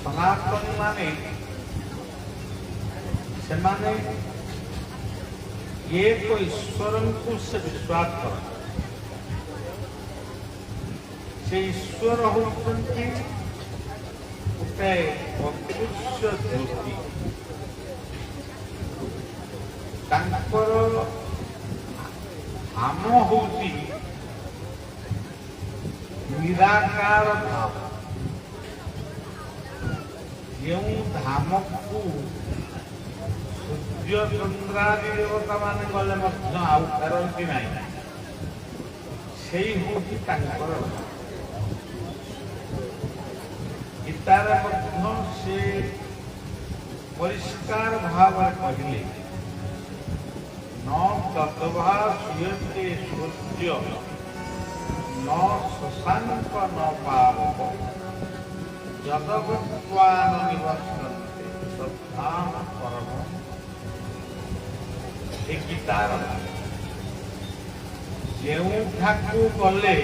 ସନାତନୀ ମାନେ ସେମାନେ ଏକ ଈଶ୍ୱରଙ୍କୁ ସେ ବିଶ୍ୱାସ କରନ୍ତି। ସେ ଈଶ୍ୱର ହେଉଛନ୍ତି ଗୋଟେ ଅଦୃଶ୍ୟ ଜ୍ୟୋତି। ତାଙ୍କର ଧାମ ହେଉଛି ନିରାକାର ଧାମ। ଯେଉଁ ଧାମକୁ ସୂର୍ଯ୍ୟ ଚନ୍ଦ୍ରାଦି ଦେବତା ମାନେ ଗଲେ ମଧ୍ୟ ଆଉ ଫେରନ୍ତି ନାହିଁ, ସେଇ ହେଉଛି ତାଙ୍କର। ଗୀତାରେ ମଧ୍ୟ ସେ ପରିଷ୍କାର ଭାବରେ କହିଲେ, ନ ତଦ୍ଭା ସୁୟତେ ସୂର୍ଯ୍ୟ न शशांक न पावक यदगत्वान निवर्तन्ते तद्धाम परम। ए गीतार ଯେଉଁଠାକୁ ଗଲେ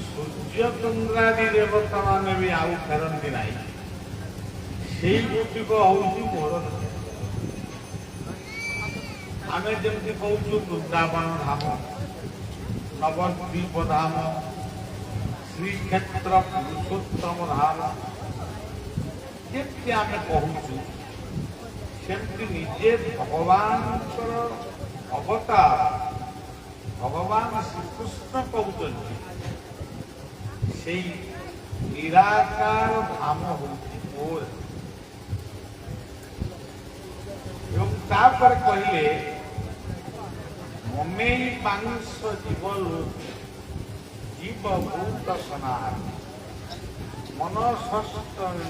ସୂର୍ଯ୍ୟ ଚନ୍ଦ୍ରାଦି ଦେବତା ମାନେ ବି ଆଉ ଫେରନ୍ତି ନାହିଁ, ସେଇ ଗୋଟିକ ହଉଛି ମୋର। ଆମେ ଯେମିତି କହୁଛୁ ବୃନ୍ଦାବନ ଧାମ, नवद्वीप धाम, श्रीक्षेत्र पुरुषोत्तम धाम जमी आम कहूँ, सेमती निजे भगवान अवतार भगवान श्रीकृष्ण कहते से निराकार धाम हूँ मोर। कहले ममेई मांस जीवभूत सनातन मनसस्तेन्द्रियाणि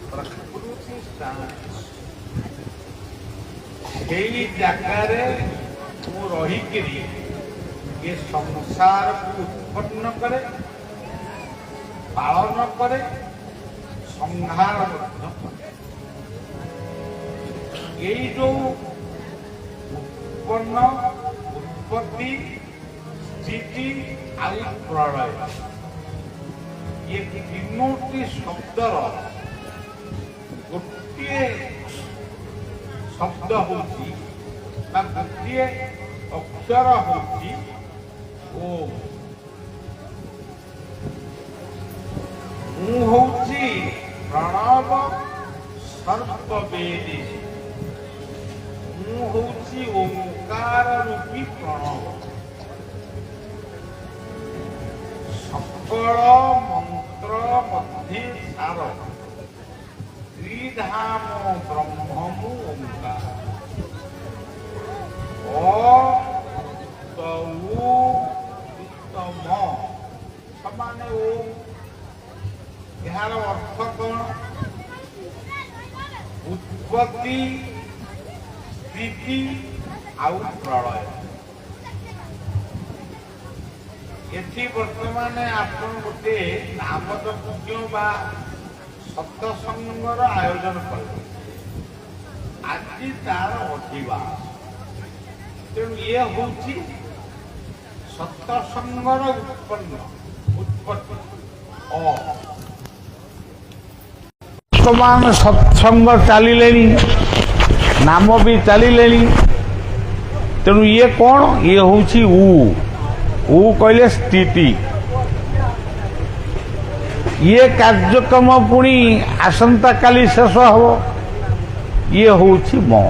प्रकृति जगार मु रही ये संसार को उत्पन्न करे, पालन करे, संहार यही जो उत्पन्न उत्पत्ति स्थिति आउ प्रलय ये तीनोटी शब्दर गोटे शब्द होती गोटे अक्षर होती ओम। मु होची प्रणव सर्ववेदी, मु होची ओंकार रूपी प्रणव। सकल मंत्र मध्य सार त्रिधाम ब्रह्ममु ओंकार। समान ओम यार अर्थ कौन? उत्पत्ति स्थिति आउ प्रलय। एथि वर्तमान आपण गोटे नामयज्ञ बा सत्संगर आयोजन कले। आज तार अधिवास तेणु ये हूँ सत्संगर उत्पन्न उत्पत्ति। वर्तमान सत्संग चलिले नाम भी चलिले, तेणु ये कौन? ये हूँ ऊ कहले स्थिति। ये कार्यक्रम पुणी आसंता काली शेष हम। ये हूँ म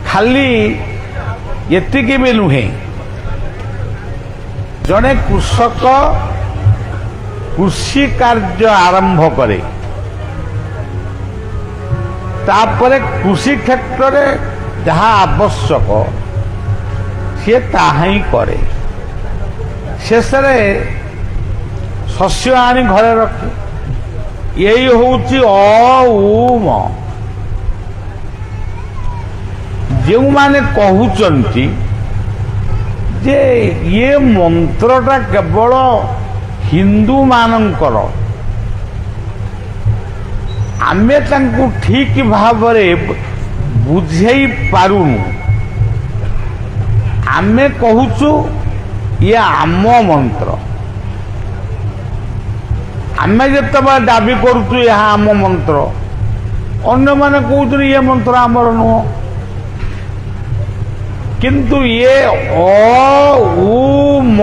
खाली एतिकी भी नुहे। जड़े कृषक कृषि कार्य आरंभ करे, तापरे कृषि क्षेत्र में जहाँ आवश्यक सी ताहा ही करे। शेष शस्य आनी घरे रखे। यही हूँ अम। जो माने कहउचंती जे ये मंत्रटा केवल हिंदू मानकर, आमे तांकु ठीक भावरे बुझेई पारुनु। आमे कहूचु ये आम मंत्र, ଆମେ ଯେତେବେଳେ ଦାବି କରୁଛୁ ଏହା ଆମ ମନ୍ତ୍ର, ଅନ୍ୟମାନେ କହୁଛନ୍ତି ଇଏ ମନ୍ତ୍ର ଆମର ନୁହଁ। କିନ୍ତୁ ଇଏ ଅ ଉ ମ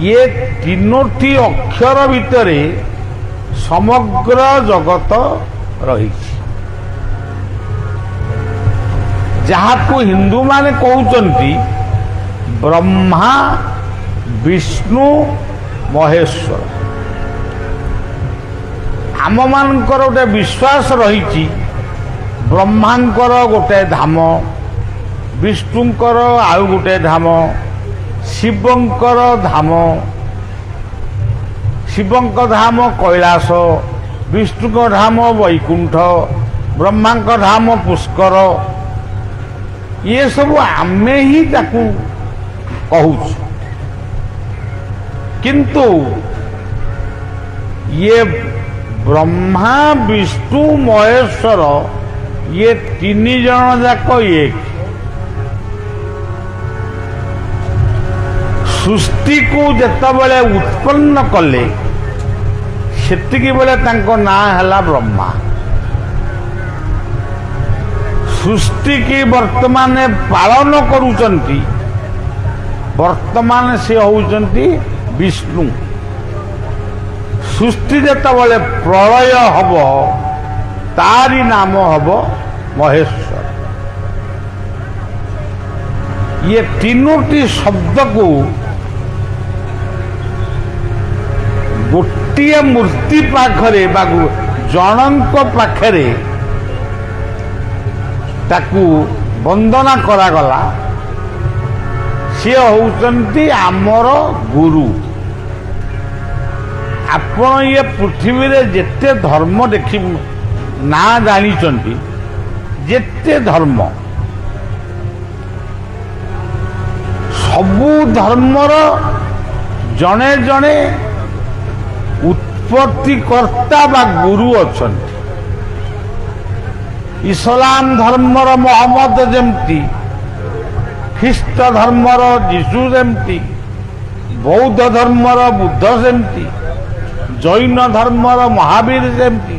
ଇଏ ତିନୋଟି ଅକ୍ଷର ଭିତରେ ସମଗ୍ର ଜଗତ ରହିଛି, ଯାହାକୁ ହିନ୍ଦୁମାନେ କହୁଛନ୍ତି ବ୍ରହ୍ମା ବିଷ୍ଣୁ ମହେଶ୍ୱର। ଆମମାନଙ୍କର ଗୋଟେ ବିଶ୍ୱାସ ରହିଛି ବ୍ରହ୍ମାଙ୍କର ଗୋଟେ ଧାମ, ବିଷ୍ଣୁଙ୍କର ଆଉ ଗୋଟେ ଧାମ, ଶିବଙ୍କର ଧାମ, ଶିବଙ୍କ ଧାମ କୈଳାସ, ବିଷ୍ଣୁଙ୍କ ଧାମ ବୈକୁଣ୍ଠ, ବ୍ରହ୍ମାଙ୍କ ଧାମ ପୁଷ୍କର। ଇଏ ସବୁ ଆମେ ହିଁ ତାକୁ କହୁଛୁ। କିନ୍ତୁ ଇଏ ବ୍ରହ୍ମା ବିଷ୍ଣୁ ମହେଶ୍ୱର ଇଏ ତିନି ଜଣ ଯାକ ଏକ। ସୃଷ୍ଟିକୁ ଯେତେବେଳେ ଉତ୍ପନ୍ନ କଲେ ସେତିକି ବେଳେ ତାଙ୍କ ନାଁ ହେଲା ବ୍ରହ୍ମା। ସୃଷ୍ଟିକି ବର୍ତ୍ତମାନ ପାଳନ କରୁଛନ୍ତି, ବର୍ତ୍ତମାନ ସେ ହେଉଛନ୍ତି ବିଷ୍ଣୁ। ସୃଷ୍ଟି ଯେତେବେଳେ ପ୍ରଳୟ ହବ ତାରି ନାମ ହବ ମହେଶ୍ୱର। ଇଏ ତିନୋଟି ଶବ୍ଦକୁ ଗୋଟିଏ ମୂର୍ତ୍ତି ପାଖରେ ବା ଜଣଙ୍କ ପାଖରେ ତାକୁ ବନ୍ଦନା କରାଗଲା। ସିଏ ହେଉଛନ୍ତି ଆମର ଗୁରୁ। ଆପଣ ଇଏ ପୃଥିବୀରେ ଯେତେ ଧର୍ମ ଦେଖି ନାଁ ଜାଣିଛନ୍ତି, ଯେତେ ଧର୍ମ, ସବୁ ଧର୍ମର ଜଣେ ଜଣେ ଉତ୍ପତ୍ତିକର୍ତ୍ତା ବା ଗୁରୁ ଅଛନ୍ତି। ଇସଲାମ ଧର୍ମର ମହମ୍ମଦ ଯେମିତି, ଖ୍ରୀଷ୍ଟ ଧର୍ମର ଯୀଶୁ ଯେମିତି, ବୌଦ୍ଧ ଧର୍ମର ବୁଦ୍ଧ ସେମିତି, ଜୈନ ଧର୍ମର ମହାବୀର ଯେମିତି।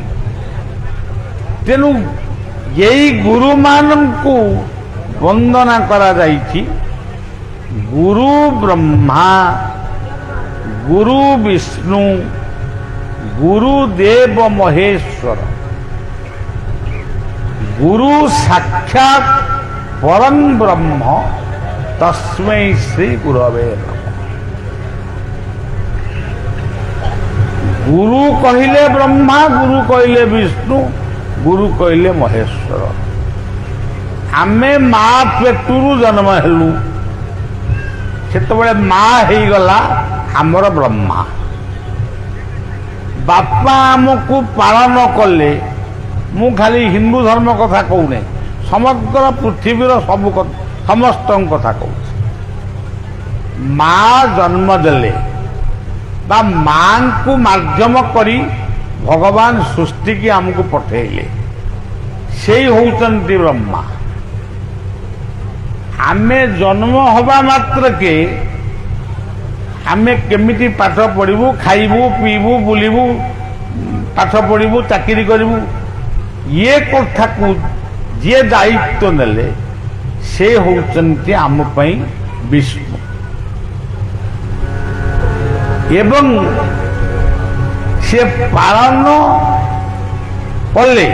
ତେଣୁ ଏଇ ଗୁରୁମାନଙ୍କୁ ବନ୍ଦନା କରାଯାଇଛି। ଗୁରୁ ବ୍ରହ୍ମା, ଗୁରୁ ବିଷ୍ଣୁ, ଗୁରୁଦେବ ମହେଶ୍ୱର। ଗୁରୁ ସାକ୍ଷାତ ପରଂ ବ୍ରହ୍ମ ତସ୍ମୈ ଶ୍ରୀ ଗୁରବେ ନମଃ। ଗୁରୁ କହିଲେ ବ୍ରହ୍ମା, ଗୁରୁ କହିଲେ ବିଷ୍ଣୁ, ଗୁରୁ କହିଲେ ମହେଶ୍ୱର। ଆମେ ମା ପେଟରୁ ଜନ୍ମ ହେଲୁ, ସେତେବେଳେ ମା ହେଇଗଲା ଆମର ବ୍ରହ୍ମା। ବାପା ଆମକୁ ପାଳନ କଲେ। ମୁଁ ଖାଲି ହିନ୍ଦୁ ଧର୍ମ କଥା କହୁନି, ସମଗ୍ର ପୃଥିବୀର ସବୁ ସମସ୍ତଙ୍କ କଥା କହୁଛି। ମା ଜନ୍ମ ଦେଲେ ବା ମାଙ୍କୁ ମାଧ୍ୟମ କରି ଭଗବାନ ସୃଷ୍ଟିକି ଆମକୁ ପଠେଇଲେ, ସେଇ ହେଉଛନ୍ତି ବ୍ରହ୍ମା। ଆମେ ଜନ୍ମ ହେବା ମାତ୍ରକେ ଆମେ କେମିତି ପାଠ ପଢ଼ିବୁ, ଖାଇବୁ, ପିଇବୁ, ବୁଲିବୁ, ପାଠ ପଢ଼ିବୁ, ଚାକିରି କରିବୁ, ଇଏ କଥାକୁ ଯିଏ ଦାୟିତ୍ୱ ନେଲେ ସେ ହେଉଛନ୍ତି ଆମ ପାଇଁ ବିଷ୍ଣୁ। ଏବଂ ସେ ପାଳନ କଲେ,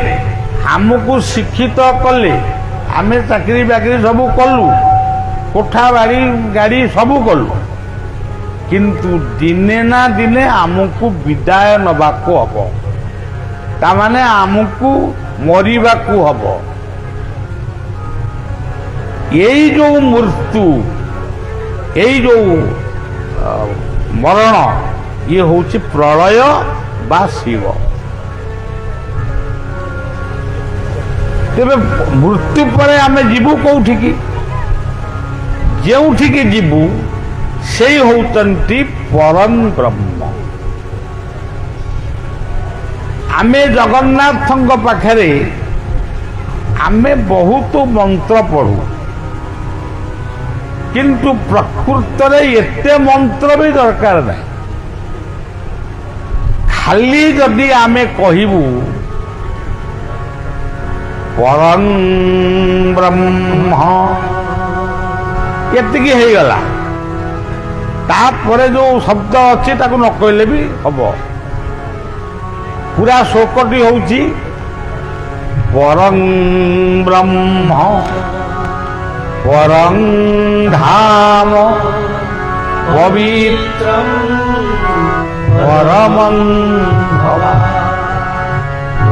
ଆମକୁ ଶିକ୍ଷିତ କଲେ, ଆମେ ଚାକିରି ବାକିରି ସବୁ କଲୁ, କୋଠା ବାଡ଼ି ଗାଡ଼ି ସବୁ କଲୁ। କିନ୍ତୁ ଦିନେ ନା ଦିନେ ଆମକୁ ବିଦାୟ ନେବାକୁ ହବ, ତାମାନେ ଆମକୁ ମରିବାକୁ ହବ। ଏଇ ଯୋଉ ମୃତ୍ୟୁ, ଏଇ ଯୋଉ ମରଣ, ଇଏ ହଉଛି ପ୍ରଳୟ ବା ଶିବ। ତେବେ ମୃତ୍ୟୁ ପରେ ଆମେ ଯିବୁ କୋଉଠିକି? ଯେଉଁଠିକି ଯିବୁ ସେଇ ହେଉଛନ୍ତି ପରଂ ବ୍ରହ୍ମ। ଆମେ ଜଗନ୍ନାଥଙ୍କ ପାଖରେ ଆମେ ବହୁତ ମନ୍ତ୍ର ପଢ଼ୁ, କିନ୍ତୁ ପ୍ରକୃତରେ ଏତେ ମନ୍ତ୍ର ବି ଦରକାର ନାହିଁ। ଖାଲି ଯଦି ଆମେ କହିବୁ ପରଂ ବ୍ରହ୍ମ ଏତିକି ହେଇଗଲା, ତାପରେ ଯୋଉ ଶବ୍ଦ ଅଛି ତାକୁ ନ କହିଲେ ବି ହବ। ପୁରା ଶ୍ଲୋକଟି ହଉଛି ପରଂ ବ୍ରହ୍ମ ପରଂ ଧାମ ପବିତ୍ରଂ ପରମଂ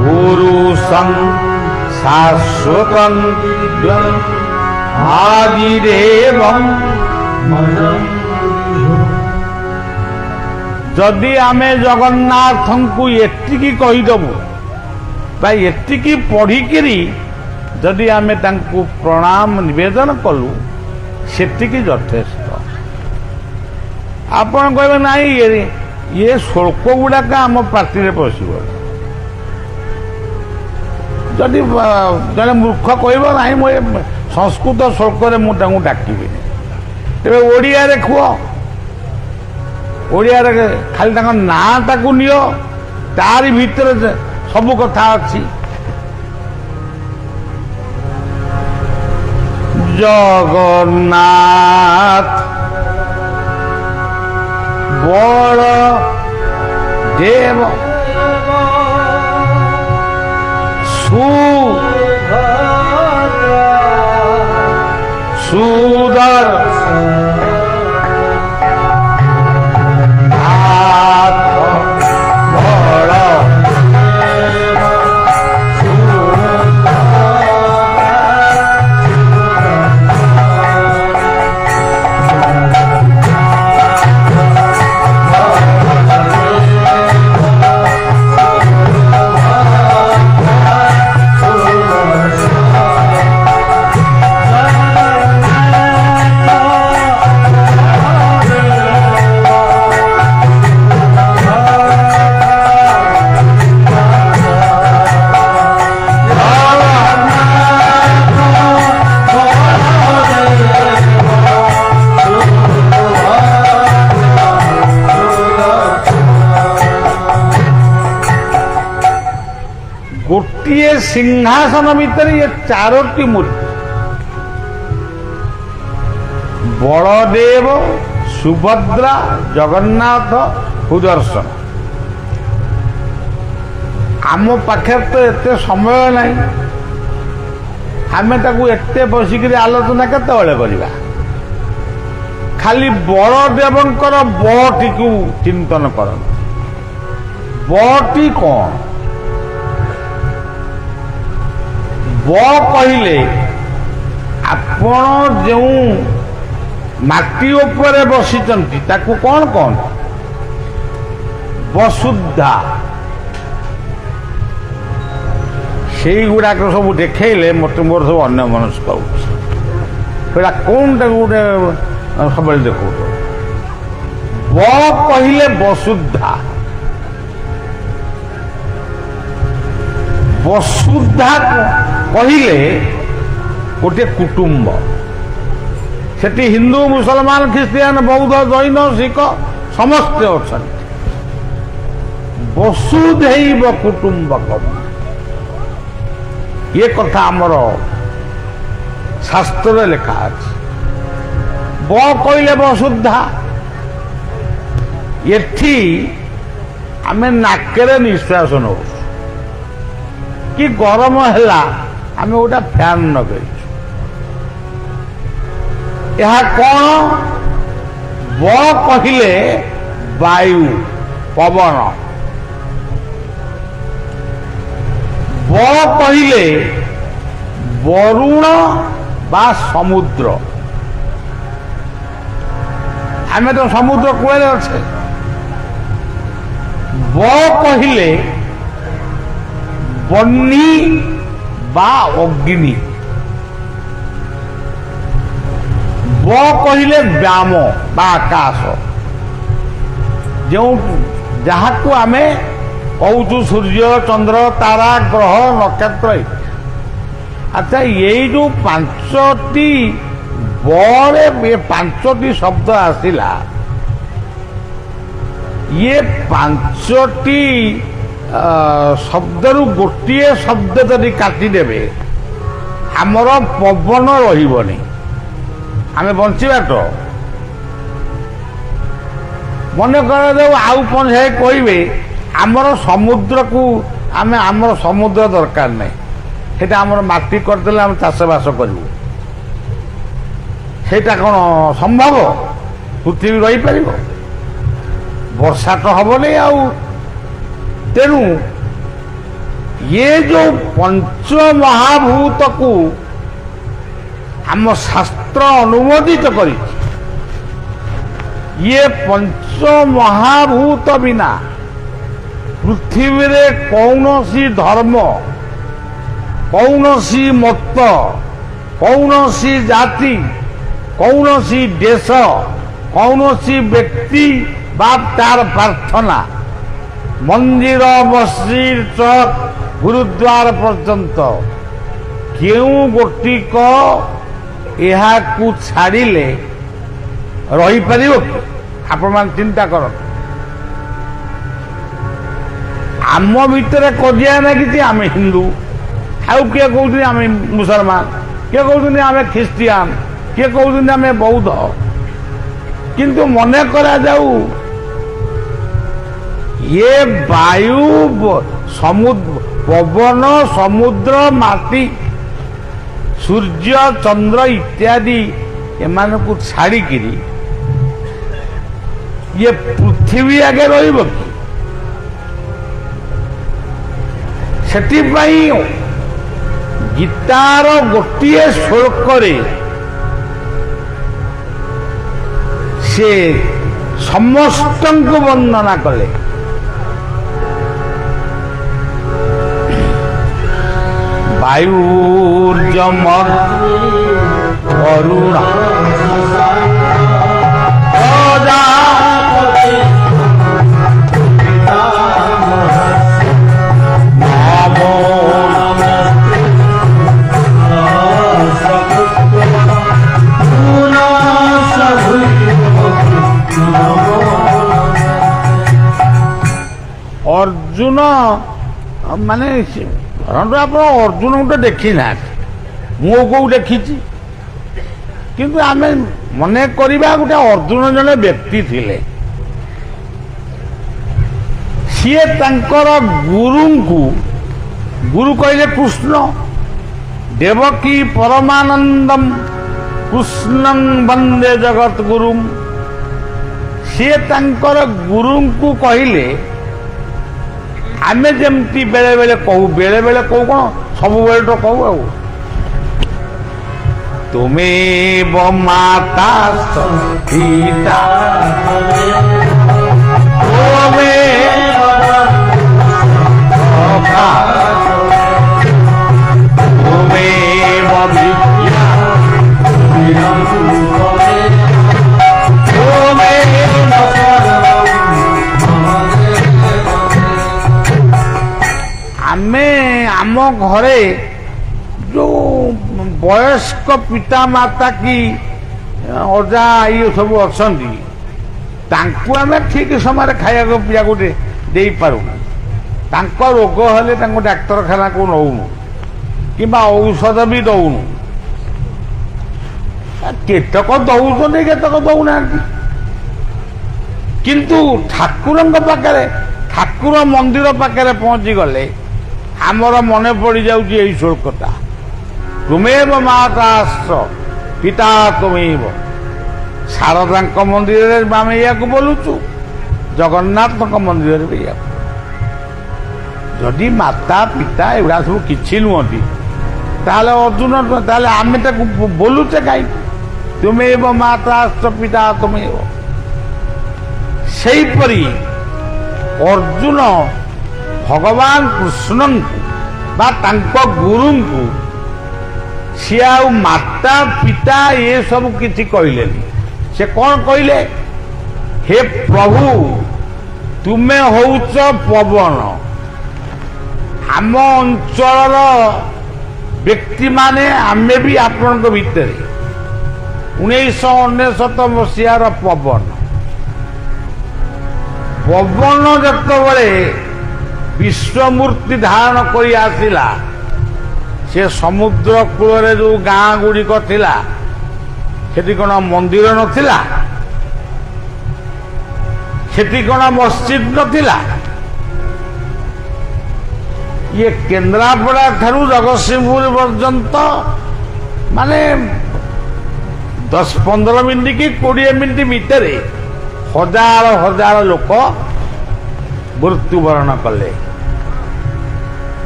ପୁରୁଷଂ ଶାଶ୍ୱତଂ ଆଦିଦେବଂ। ଯଦି ଆମେ ଜଗନ୍ନାଥଙ୍କୁ ଏତିକି କହିଦେବୁ ବା ଏତିକି ପଢ଼ିକିରି ଯଦି ଆମେ ତାଙ୍କୁ ପ୍ରଣାମ ନିବେଦନ କଲୁ ସେତିକି ଯଥେଷ୍ଟ। ଆପଣ କହିବେ ନାଇଁ ଇଏ ଶ୍ଲୋକ ଗୁଡ଼ାକ ଆମ ପାଟିରେ ପଶିବ। ଯଦି ଜଣେ ମୂର୍ଖ କହିବ ନାହିଁ ମୁଁ ଏ ସଂସ୍କୃତ ଶ୍ଲୋକରେ ମୁଁ ତାଙ୍କୁ ଡାକିବିନି, ତେବେ ଓଡ଼ିଆରେ କୁହ, ଓଡ଼ିଆରେ ଖାଲି ତାଙ୍କ ନାଁଟାକୁ ନିଅ, ତାରି ଭିତରେ ସବୁ କଥା ଅଛି। ଜଗନ୍ନାଥ ବଳଦେବ ଗୋଟିଏ ସିଂହାସନ ଭିତରେ ଏ ଚାରୋଟି ମୂର୍ତ୍ତି, ବଳଦେବ ସୁଭଦ୍ରା ଜଗନ୍ନାଥ ସୁଦର୍ଶନ। ଆମ ପାଖରେ ତ ଏତେ ସମୟ ନାହିଁ, ଆମେ ତାକୁ ଏତେ ବସିକିରି ଆଲୋଚନା କେତେବେଳେ କରିବା। ଖାଲି ବଳଦେବଙ୍କର ବଟିକୁ ଚିନ୍ତନ କରନ୍ତୁ। ବଟି କ'ଣ? ବ କହିଲେ ଆପଣ ଯେଉଁ ମାଟି ଉପରେ ବସିଛନ୍ତି ତାକୁ କ'ଣ କହନ୍ତି? ବସୁଧା। ସେଇଗୁଡ଼ାକ ସବୁ ଦେଖେଇଲେ ମୋତେ ମୋର ସବୁ ଅନ୍ୟ ମନସ୍କ ହେଉଛି। ସେଇଟା କ'ଣଟାକୁ ଗୋଟେ ସବୁବେଳେ ଦେଖାଉଛ। ବ କହିଲେ ବସୁଧା। ବସୁଧା କହିଲେ ଗୋଟିଏ କୁଟୁମ୍ବ। ସେଠି ହିନ୍ଦୁ ମୁସଲମାନ ଖ୍ରୀଷ୍ଟିଆନ ବୌଦ୍ଧ ଜୈନ ଶିଖ ସମସ୍ତେ ଅଛନ୍ତି। ବସୁଧୈବ କୁଟୁମ୍ବକମ୍, ଏ କଥା ଆମର ଶାସ୍ତ୍ରରେ ଲେଖା ଅଛି। ବ କହିଲେ ବସୁଧା। ଏଠି ଆମେ ନାକରେ ନିଶ୍ୱାସ ନେଉଛୁ, କି ଗରମ ହେଲା ଆମେ ଗୋଟେ ଫ୍ୟାନ୍ ଲଗେଇଛୁ। ଏହା କ'ଣ? ବ କହିଲେ ବାୟୁ ପବନ, ବ କହିଲେ ବରୁଣ ବା ସମୁଦ୍ର। ଆମେ ତ ସମୁଦ୍ର କୂଳରେ ଅଛେ। ବ କହିଲେ ବହ୍ନି ବା ଅଗ୍ନି। ବ କହିଲେ ବ୍ୟାମ ବା ଆକାଶ, ଯେଉଁ ଯାହାକୁ ଆମେ କହୁଛୁ ସୂର୍ଯ୍ୟ ଚନ୍ଦ୍ର ତାରା ଗ୍ରହ ନକ୍ଷତ୍ର। ଆଚ୍ଛା, ଏଇ ଯୋଉ ପାଞ୍ଚଟି ବରେ ପାଞ୍ଚଟି ଶବ୍ଦ ଆସିଲା, ଇଏ ପାଞ୍ଚଟି ଶବ୍ଦରୁ ଗୋଟିଏ ଶବ୍ଦ ଯଦି କାଟିଦେବେ ଆମର ପବନ ରହିବନି, ଆମେ ବଞ୍ଚିବା ତ। ମନେ କରାଯାଉ ଆଉ ପଞ୍ଝାଏ କହିବେ ଆମର ସମୁଦ୍ରକୁ ଆମର ସମୁଦ୍ର ଦରକାର ନାହିଁ, ସେଇଟା ଆମର ମାଟି କରିଦେଲେ ଆମେ ଚାଷବାସ କରିବୁ। ସେଇଟା କ'ଣ ସମ୍ଭବ? ପୃଥିବୀ ରହିପାରିବ? ବର୍ଷା ତ ହବନି ଆଉ। ତେଣୁ ଇଏ ଯୋଉ ପଞ୍ଚମହାଭୂତକୁ ଆମ ଶାସ୍ତ୍ର ଅନୁମୋଦିତ କରିଛି, ଇଏ ପଞ୍ଚମହାଭୂତ ବିନା ପୃଥିବୀରେ କୌଣସି ଧର୍ମ, କୌଣସି ମତ, କୌଣସି ଜାତି, କୌଣସି ଦେଶ, କୌଣସି ବ୍ୟକ୍ତି ବା ତାର ପ୍ରାର୍ଥନା ମନ୍ଦିର, ମସଜିଦ, ଚର୍ଚ୍ଚ, ଗୁରୁଦ୍ୱାର ପର୍ଯ୍ୟନ୍ତ କେଉଁ ଗୋଟିକ ଏହାକୁ ଛାଡ଼ିଲେ ରହିପାରିବ କି? ଆପଣମାନେ ଚିନ୍ତା କରନ୍ତୁ। ଆମ ଭିତରେ କଜିଆ ଲାଗିଛି, ଆମେ ହିନ୍ଦୁ, ଆଉ କିଏ କହୁଛନ୍ତି ଆମେ ମୁସଲମାନ, କିଏ କହୁଛନ୍ତି ଆମେ ଖ୍ରୀଷ୍ଟିଆନ, କିଏ କହୁଛନ୍ତି ଆମେ ବୌଦ୍ଧ। କିନ୍ତୁ ମନେ କରାଯାଉ ଇଏ ବାୟୁ, ପବନ, ସମୁଦ୍ର, ମାଟି, ସୂର୍ଯ୍ୟ, ଚନ୍ଦ୍ର ଇତ୍ୟାଦି ଏମାନଙ୍କୁ ଛାଡ଼ିକିରି ଇଏ ପୃଥିବୀ ଆଗେ ରହିବ କି? ସେଥିପାଇଁ ଗୀତାର ଗୋଟିଏ ଶ୍ଲୋକରେ ସେ ସମସ୍ତଙ୍କୁ ବର୍ଣ୍ଣନା କଲେ। ବାୟୁର୍ଜମ କରୁଣା ଅର୍ଜୁନ ମାନେ ଧରନ୍ତୁ ଆପଣ ଅର୍ଜୁନଙ୍କୁ ତ ଦେଖି ନାହାନ୍ତି, ମୁଁ କୋଉ ଦେଖିଛି, କିନ୍ତୁ ଆମେ ମନେ କରିବା ଗୋଟେ ଅର୍ଜୁନ ଜଣେ ବ୍ୟକ୍ତି ଥିଲେ। ସିଏ ତାଙ୍କର ଗୁରୁଙ୍କୁ, ଗୁରୁ କହିଲେ କୃଷ୍ଣ, ଦେବକୀ ପରମାନନ୍ଦମ୍ କୃଷ୍ଣଂ ବନ୍ଦେ ଜଗତ ଗୁରୁମ୍। ସିଏ ତାଙ୍କର ଗୁରୁଙ୍କୁ କହିଲେ, ଆମେ ଯେମିତି ବେଳେ ବେଳେ କହୁ, ବେଳେ ବେଳେ କହୁ କ'ଣ ସବୁବେଳେ ତ କହୁ, ଆଉ ତୁମେ ମାତା ପିତା ତୁମେ ଆମେ ଆମ ଘରେ ଯୋଉ ବୟସ୍କ ପିତା ମାତା କି ଅଜା ଇଏ ସବୁ ଅଛନ୍ତି, ତାଙ୍କୁ ଆମେ ଠିକ ସମୟରେ ଖାଇବାକୁ ପିଇବାକୁ ଦେଇପାରୁନୁ। ତାଙ୍କ ରୋଗ ହେଲେ ତାଙ୍କୁ ଡାକ୍ତରଖାନାକୁ ନଉନୁ କିମ୍ବା ଔଷଧ ବି ଦଉନୁ। କେତେକ ଦଉଛନ୍ତି, କେତେକ ଦଉନାହାନ୍ତି। କିନ୍ତୁ ଠାକୁରଙ୍କ ପାଖରେ, ଠାକୁର ମନ୍ଦିର ପାଖରେ ପହଞ୍ଚିଗଲେ ଆମର ମନେ ପଡ଼ିଯାଉଛି ଏଇ ଶ୍ଲୋକଟା, ତୁମେବ ମାତାଶ୍ଚ ପିତା ତୁମେବ। ଶାରଦାଙ୍କ ମନ୍ଦିରରେ ଆମେ ଏହାକୁ ବୋଲୁଛୁ, ଜଗନ୍ନାଥଙ୍କ ମନ୍ଦିରରେ ବି ଏହାକୁ। ଯଦି ମାତା ପିତା ଏଗୁଡ଼ା ସବୁ କିଛି ନୁହନ୍ତି, ତାହେଲେ ଅର୍ଜୁନ, ତାହେଲେ ଆମେ ତାକୁ ବୋଲୁଛେ କାହିଁକି? ତୁମେବ ମାତାଶ୍ଚ ପିତା ତୁମେବ। ସେଇପରି ଅର୍ଜୁନ ଭଗବାନ କୃଷ୍ଣଙ୍କୁ ବା ତାଙ୍କ ଗୁରୁଙ୍କୁ ସିଏ ଆଉ ମାତା ପିତା ଏସବୁ କିଛି କହିଲେନି। ସେ କ'ଣ କହିଲେ? ହେ ପ୍ରଭୁ, ତୁମେ ହଉଛ ପବନ, ଆମ ଅଞ୍ଚଳର ବ୍ୟକ୍ତିମାନେ ଆମେ ବି ଆପଣଙ୍କ ଭିତରେ 1999 ମସିହାର ପବନ ପବନ ଯେତେବେଳେ ବିଶ୍ୱମୂର୍ତ୍ତି ଧାରଣ କରି ଆସିଲା, ସେ ସମୁଦ୍ର କୂଳରେ ଯୋଉ ଗାଁ ଗୁଡ଼ିକ ଥିଲା ସେଠି କ'ଣ ମନ୍ଦିର ନଥିଲା? ସେଠି କ'ଣ ମସଜିଦ ନଥିଲା? ଇଏ କେନ୍ଦ୍ରାପଡ଼ା ଠାରୁ ଜଗତସିଂହପୁର ପର୍ଯ୍ୟନ୍ତ ମାନେ 10-15 ମିନିଟ୍ କି 20 ମିନିଟ୍ ଭିତରେ ହଜାର ହଜାର ଲୋକ ମୃତ୍ୟୁବରଣ କଲେ।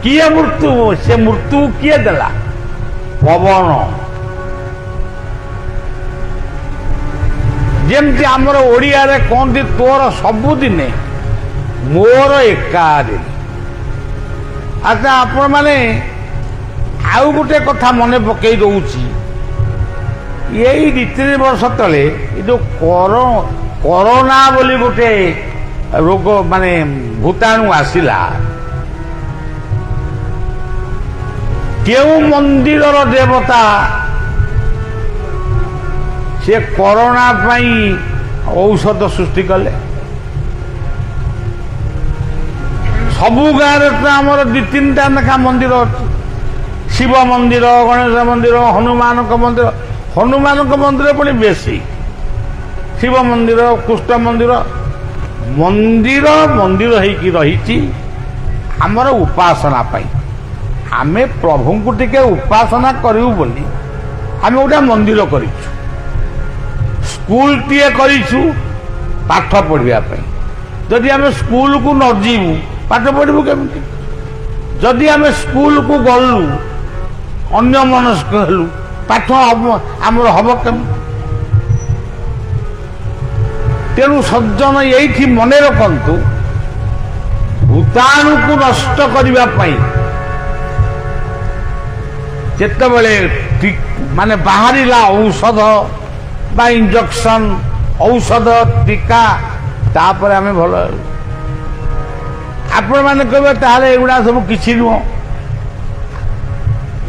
କିଏ ମୃତ୍ୟୁ? ସେ ମୃତ୍ୟୁ କିଏ ଦେଲା? ପବନ। ଯେମିତି ଆମର ଓଡ଼ିଆରେ କହନ୍ତି, ତୋର ସବୁଦିନେ ମୋର ଏକାଦିନ। ଆଚ୍ଛା, ଆପଣମାନେ ଆଉ ଗୋଟେ କଥା ମନେ ପକେଇ ଦଉଛି, ଏଇ 2-3 ବର୍ଷ ତଳେ ଏ ଯୋଉ କରୋନା ବୋଲି ଗୋଟେ ରୋଗ ମାନେ ଭୂତାଣୁ ଆସିଲା, କେଉଁ ମନ୍ଦିରର ଦେବତା ସେ କରୋନା ପାଇଁ ଔଷଧ ସୃଷ୍ଟି କଲେ? ସବୁ ଗାଁରେ ତ ଆମର 2-3ଟା ଲେଖା ମନ୍ଦିର ଅଛି। ଶିବ ମନ୍ଦିର, ଗଣେଶ ମନ୍ଦିର, ହନୁମାନଙ୍କ ମନ୍ଦିର। ହନୁମାନଙ୍କ ମନ୍ଦିର ପୁଣି ବେଶୀ। ଶିବ ମନ୍ଦିର, କୃଷ୍ଣ ମନ୍ଦିର। ମନ୍ଦିର ମନ୍ଦିର ହେଇକି ରହିଛି ଆମର ଉପାସନା ପାଇଁ। ଆମେ ପ୍ରଭୁଙ୍କୁ ଟିକେ ଉପାସନା କରିବୁ ବୋଲି ଆମେ ଗୋଟେ ମନ୍ଦିର କରିଛୁ, ସ୍କୁଲଟିଏ କରିଛୁ ପାଠ ପଢ଼ିବା ପାଇଁ। ଯଦି ଆମେ ସ୍କୁଲକୁ ନ ଯିବୁ ପାଠ ପଢ଼ିବୁ କେମିତି? ଯଦି ଆମେ ସ୍କୁଲକୁ ଗଲୁ ଅନ୍ୟ ମନସ୍କ ହେଲୁ, ପାଠ ଆମର ହବ କେମିତି? ତେଣୁ ସଜ୍ଜନ ଏଇଠି ମନେ ରଖନ୍ତୁ, ଭୂତାଣୁକୁ ନଷ୍ଟ କରିବା ପାଇଁ ଯେତେବେଳେ ମାନେ ବାହାରିଲା ଔଷଧ ବା ଇଞ୍ଜେକ୍ସନ, ଔଷଧ, ଟୀକା, ତାପରେ ଆମେ ଭଲ ହେଲୁ। ଆପଣମାନେ କହିବେ ତାହେଲେ ଏଗୁଡ଼ା ସବୁ କିଛି ନୁହଁ,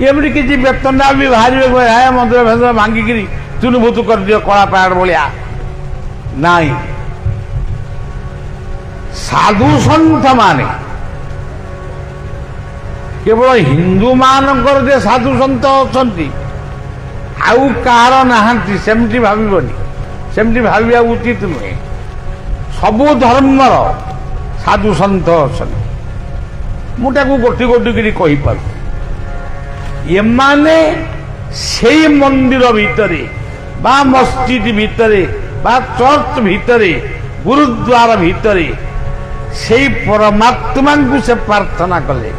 ଏମିତି କିଛି ବେତନଟା ବି ବାହାରିବେ, ମନ୍ଦିର ଫେନ୍ଦିର ଭାଙ୍ଗିକିରି ଚୁନୁଭୁତୁ କରିଦିଅ କଳା ପାହାଡ଼ ଭଳିଆ। ନାଇଁ, ସାଧୁ ସନ୍ଥ ମାନେ କେବଳ ହିନ୍ଦୁ ମାନଙ୍କର ଯେ ସାଧୁ ସନ୍ଥ ଅଛନ୍ତି ଆଉ କାହାର ନାହାନ୍ତି ସେମିତି ଭାବିବନି, ସେମିତି ଭାବିବା ଉଚିତ ନୁହେଁ। ସବୁ ଧର୍ମର ସାଧୁ ସନ୍ଥ ଅଛନ୍ତି। ମୁଁ ତାକୁ ଗୋଟି ଗୋଟି କରି କହିପାରୁଛି। ଏମାନେ ସେଇ ମନ୍ଦିର ଭିତରେ ବା ମସଜିଦ ଭିତରେ ବା ଚର୍ଚ୍ଚ ଭିତରେ, ଗୁରୁଦ୍ୱାର ଭିତରେ ସେଇ ପରମାତ୍ମାଙ୍କୁ ସେ ପ୍ରାର୍ଥନା କଲେ।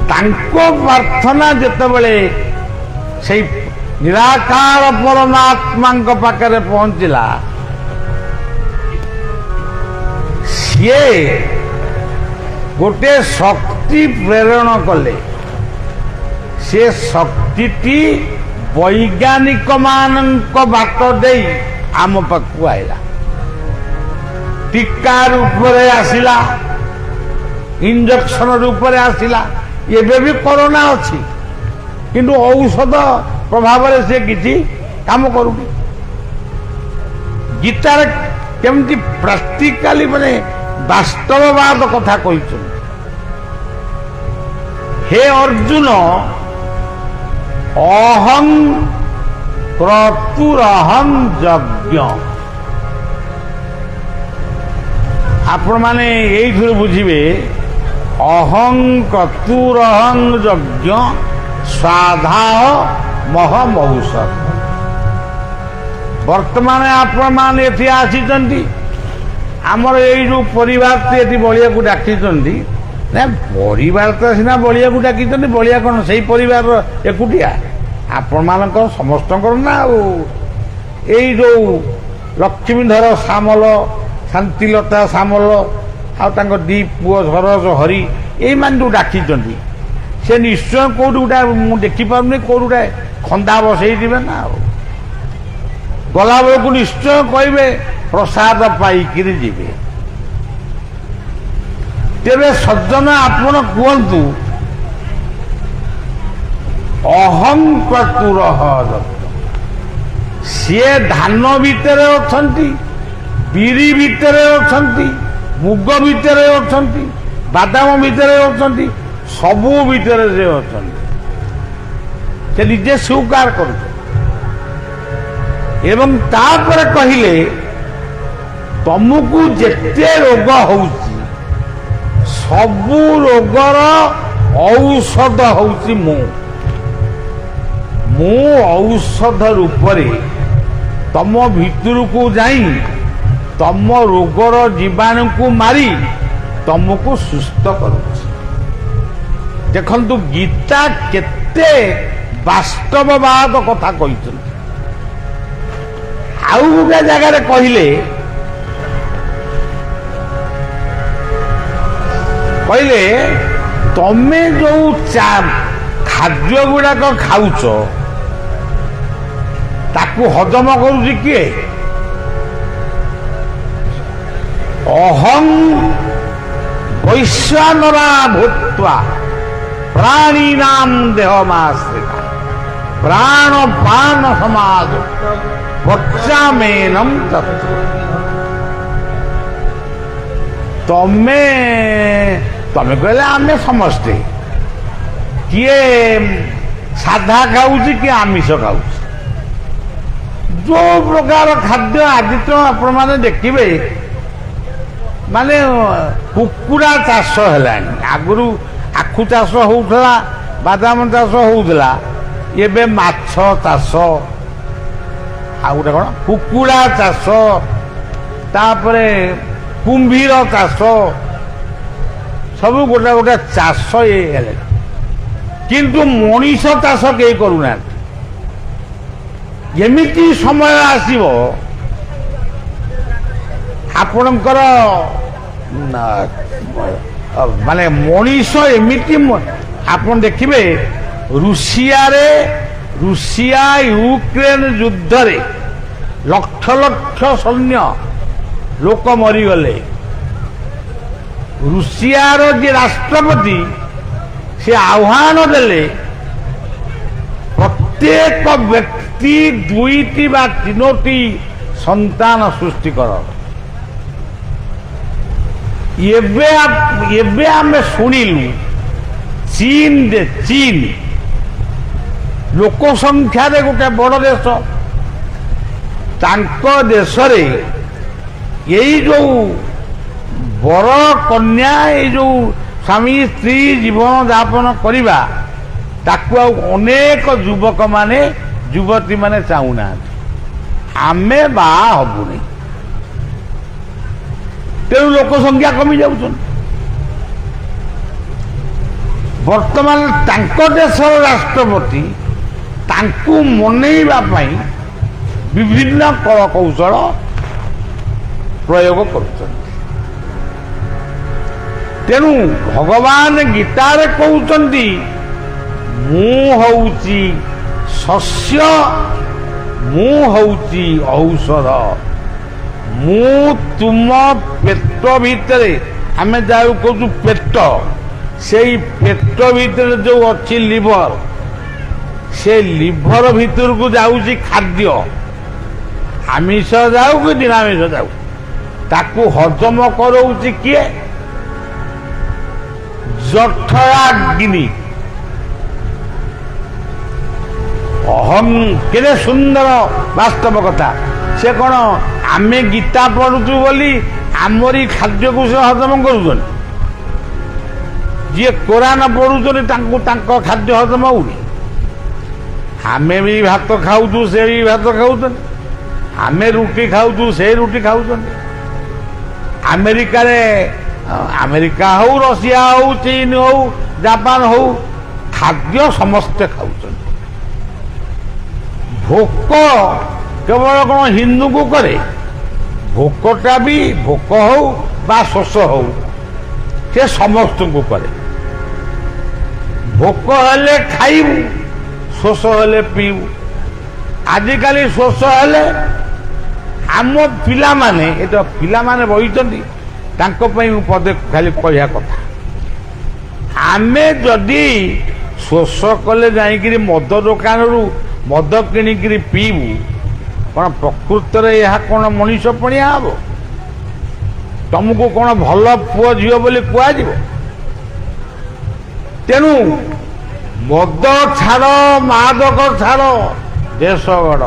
ତାଙ୍କ ପ୍ରାର୍ଥନା ଯେତେବେଳେ ସେଇ ନିରାକାର ପରମାତ୍ମାଙ୍କ ପାଖରେ ପହଞ୍ଚିଲା, ସିଏ ଗୋଟେ ଶକ୍ତି ପ୍ରେରଣ କଲେ। ସେ ଶକ୍ତିଟି ବୈଜ୍ଞାନିକ ମାନଙ୍କ ବାଟ ଦେଇ ଆମ ପାଖକୁ ଆଇଲା। ଟୀକା ରୂପରେ ଆସିଲା, ଇଞ୍ଜେକ୍ସନ ରୂପରେ ଆସିଲା। ଏବେ ବି କରୋନା ଅଛି, କିନ୍ତୁ ଔଷଧ ପ୍ରଭାବରେ ସେ କିଛି କାମ କରୁନି। ଗୀତାରେ କେମିତି ପ୍ରାକ୍ଟିକାଲି ମାନେ ବାସ୍ତବବାଦ କଥା କହିଛନ୍ତି। ହେ ଅର୍ଜୁନ, ଅହଂ କ୍ରତୁରହଂ ଯଜ୍ଞ। ଆପଣମାନେ ଏଇଥିରୁ ବୁଝିବେ, ଅହଂ କ୍ରତୁରହଂ ଯଜ୍ଞ ସ୍ୱାଧାହ ମହମୌଷଧ। ବର୍ତ୍ତମାନ ଆପଣମାନେ ଏଠି ଆସିଛନ୍ତି, ଆମର ଏଇ ଯୋଉ ପରିବାରଟି ଏଠି ବଳିଆକୁ ଡାକିଛନ୍ତି, ନା ପରିବାର ତ ସିନା ବଳିଆକୁ ଡାକିଛନ୍ତି, ବଳିଆ କ'ଣ ସେଇ ପରିବାରର ଏକୁଟିଆ? ଆପଣମାନଙ୍କର ସମସ୍ତଙ୍କର ନା। ଆଉ ଏଇ ଯୋଉ ଲକ୍ଷ୍ମୀଧର ସାମଲ, ଶାନ୍ତିଲତା ସାମଲ ଆଉ ତାଙ୍କ 2 ପୁଅ ସରୋଜ ହରି, ଏଇମାନେ ଯୋଉ ଡାକିଛନ୍ତି, ସେ ନିଶ୍ଚୟ କୋଉଠି ଗୋଟେ, ମୁଁ ଦେଖିପାରୁନି, କୋଉଠି ଗୋଟେ ଖନ୍ଦା ବସେଇଥିବେ ନା। ଆଉ ଗଲାବେଳକୁ ନିଶ୍ଚୟ କହିବେ ପ୍ରସାଦ ପାଇକିରି ଯିବେ। ତେବେ ସଜ୍ଜନ ଆପଣ କୁହନ୍ତୁ, ଅହଂ କ୍ରତୁରଃ ଯଜ୍ଞ, ସିଏ ଧାନ ଭିତରେ ଅଛନ୍ତି, ବିରି ଭିତରେ ଅଛନ୍ତି, ମୁଗ ଭିତରେ ଅଛନ୍ତି, ବାଦାମ ଭିତରେ ଅଛନ୍ତି, ସବୁ ଭିତରେ ସେ ଅଛନ୍ତି। ସେ ନିଜେ ସ୍ୱୀକାର କରୁଛନ୍ତି ଏବଂ ତାପରେ କହିଲେ ତମକୁ ଯେତେ ରୋଗ ହଉଛି ସବୁ ରୋଗର ଔଷଧ ହଉଛି ମୁଁ ଔଷଧ ରୂପରେ ତମ ଭିତରକୁ ଯାଇ ତମ ରୋଗର ଜୀବାଣୁକୁ ମାରି ତମକୁ ସୁସ୍ଥ କରୁଛି। ଦେଖନ୍ତୁ ଗୀତା କେତେ ବାସ୍ତବବାଦ କଥା କହିଛନ୍ତି। ଆଉ ଗୋଟେ ଜାଗାରେ କହିଲେ ତମେ ଯୋଉ ଖାଦ୍ୟ ଗୁଡାକ ଖାଉଛ ତାକୁ ହଜମ କରୁଛି କିଏ? ଅହଂ ବୈଶ୍ୱାନରା ଭୂତ୍ୱା ପ୍ରାଣୀନାମ ଦେହମାଶ୍ରିତା ପ୍ରାଣ ପାନ ସମାଜ ପଚାମେନଂ ତତ୍ର। ତମେ କହିଲେ ଆମେ ସମସ୍ତେ, କିଏ ସାଧା ଖାଉଛି କିଏ ଆମିଷ ଖାଉଛି। ଯୋଉ ପ୍ରକାର ଖାଦ୍ୟ ଆଜି ତ ଆପଣମାନେ ଦେଖିବେ, ମାନେ କୁକୁଡ଼ା ଚାଷ ହେଲାଣି। ଆଗରୁ ଆଖୁ ଚାଷ ହଉଥିଲା, ବାଦାମ ଚାଷ ହଉଥିଲା, ଏବେ ମାଛ ଚାଷ, ଆଉ ଗୋଟେ କଣ କୁକୁଡ଼ା ଚାଷ, ତାପରେ କୁମ୍ଭୀର ଚାଷ, ସବୁ ଗୋଟେ ଗୋଟେ ଚାଷ ହେଲେ। କିନ୍ତୁ ମଣିଷ ଚାଷ କେହି କରୁନାହାନ୍ତି। ଏମିତି ସମୟ ଆସିବ ଆପଣଙ୍କର ମାନେ ମଣିଷ ଏମିତି, ଆପଣ ଦେଖିବେ ରୁଷିଆ ୟୁକ୍ରେନ ଯୁଦ୍ଧରେ ଲକ୍ଷ ଲକ୍ଷ ସୈନ୍ୟ ଲୋକ ମରିଗଲେ। ରୁଷିଆର ଯେ ରାଷ୍ଟ୍ରପତି ସେ ଆହ୍ୱାନ ଦେଲେ ପ୍ରତ୍ୟେକ ବ୍ୟକ୍ତି 2ଟି ବା 3ଟି ସନ୍ତାନ ସୃଷ୍ଟି କର। ଏବେ ଆମେ ଶୁଣିଲୁ ଚୀନ ଲୋକ ସଂଖ୍ୟାରେ ଗୋଟେ ବଡ଼ ଦେଶ, ତାଙ୍କ ଦେଶରେ ଏଇ ଯୋଉ ବର କନ୍ୟା, ଏଇ ଯୋଉ ସ୍ୱାମୀ ସ୍ତ୍ରୀ ଜୀବନ ଯାପନ କରିବା, ତାକୁ ଆଉ ଅନେକ ଯୁବକମାନେ ଯୁବତୀମାନେ ଚାହୁଁନାହାନ୍ତି। ଆମେ ବାହା ହବୁନି, ତେଣୁ ଲୋକ ସଂଖ୍ୟା କମି ଯାଉଛନ୍ତି। ବର୍ତ୍ତମାନ ତାଙ୍କ ଦେଶର ରାଷ୍ଟ୍ରପତି ତାଙ୍କୁ ମନେଇବା ପାଇଁ ବିଭିନ୍ନ କଳକୌଶଳ ପ୍ରୟୋଗ କରୁଛନ୍ତି। ତେଣୁ ଭଗବାନ ଗୀତାରେ କହୁଛନ୍ତି ମୁଁ ହଉଛି ଶସ୍ୟ, ମୁଁ ହଉଛି ଔଷଧ। ମୁଁ ତୁମ ପେଟ ଭିତରେ, ଆମେ ଯାହାକୁ କହୁଛୁ ପେଟ, ସେଇ ପେଟ ଭିତରେ ଯୋଉ ଅଛି ଲିଭର, ସେ ଲିଭର ଭିତରକୁ ଯାଉଛି ଖାଦ୍ୟ, ଆମିଷ ଯାଉ କି ନିରାମିଷ ଯାଉ, ତାକୁ ହଜମ କରଉଛି କିଏ? ଜଠରାଗ୍ନି। ଅହଂ, କେତେ ସୁନ୍ଦର ବାସ୍ତବ କଥା। ସେ କଣ ଆମେ ଗୀତା ପଢୁଛୁ ବୋଲି ଆମରି ଖାଦ୍ୟକୁ ସେ ହଜମ କରୁଛନ୍ତି? ଯିଏ କୋରାନ ପଢୁଛନ୍ତି ତାଙ୍କୁ ତାଙ୍କ ଖାଦ୍ୟ ହଜମ ହଉନି? ଆମେ ବି ଭାତ ଖାଉଛୁ, ସେ ବି ଭାତ ଖାଉଛନ୍ତି। ଆମେ ରୁଟି ଖାଉଛୁ, ସେ ରୁଟି ଖାଉଛନ୍ତି। ଆମେରିକା ହଉ, ରଷିଆ ହଉ, ଚୀନ ହଉ, ଜାପାନ ହଉ, ଖାଦ୍ୟ ସମସ୍ତେ ଖାଉଛନ୍ତି। ଭୋକ କେବଳ କଣ ହିନ୍ଦୁକୁ କରେ? ଭୋକଟା ବି, ଭୋକ ହଉ ବା ଶୋଷ ହଉ, ସେ ସମସ୍ତଙ୍କୁ କରେ। ଭୋକ ହେଲେ ଖାଇବୁ, ଶୋଷ ହେଲେ ପିଇବୁ। ଆଜିକାଲି ଶୋଷ ହେଲେ ଆମ ପିଲାମାନେ, ଏଟା ପିଲାମାନେ ବହିଛନ୍ତି, ତାଙ୍କ ପାଇଁ ମୁଁ ପଦେ ଖାଲି କହିବା କଥା। ଆମେ ଯଦି ଶୋଷ କଲେ ଯାଇକିରି ମଦ ଦୋକାନରୁ ମଦ କିଣିକିରି ପିଇବୁ, କଣ ପ୍ରକୃତରେ ଏହା କଣ ମଣିଷ ପଣିଆ ହବ? ତମକୁ କ'ଣ ଭଲ ପୁଅ ଝିଅ ବୋଲି କୁହାଯିବ? ତେଣୁ ମଦ ଛାଡ଼, ମାଦକ ଛାଡ଼, ଦେଶ ଗଢ଼।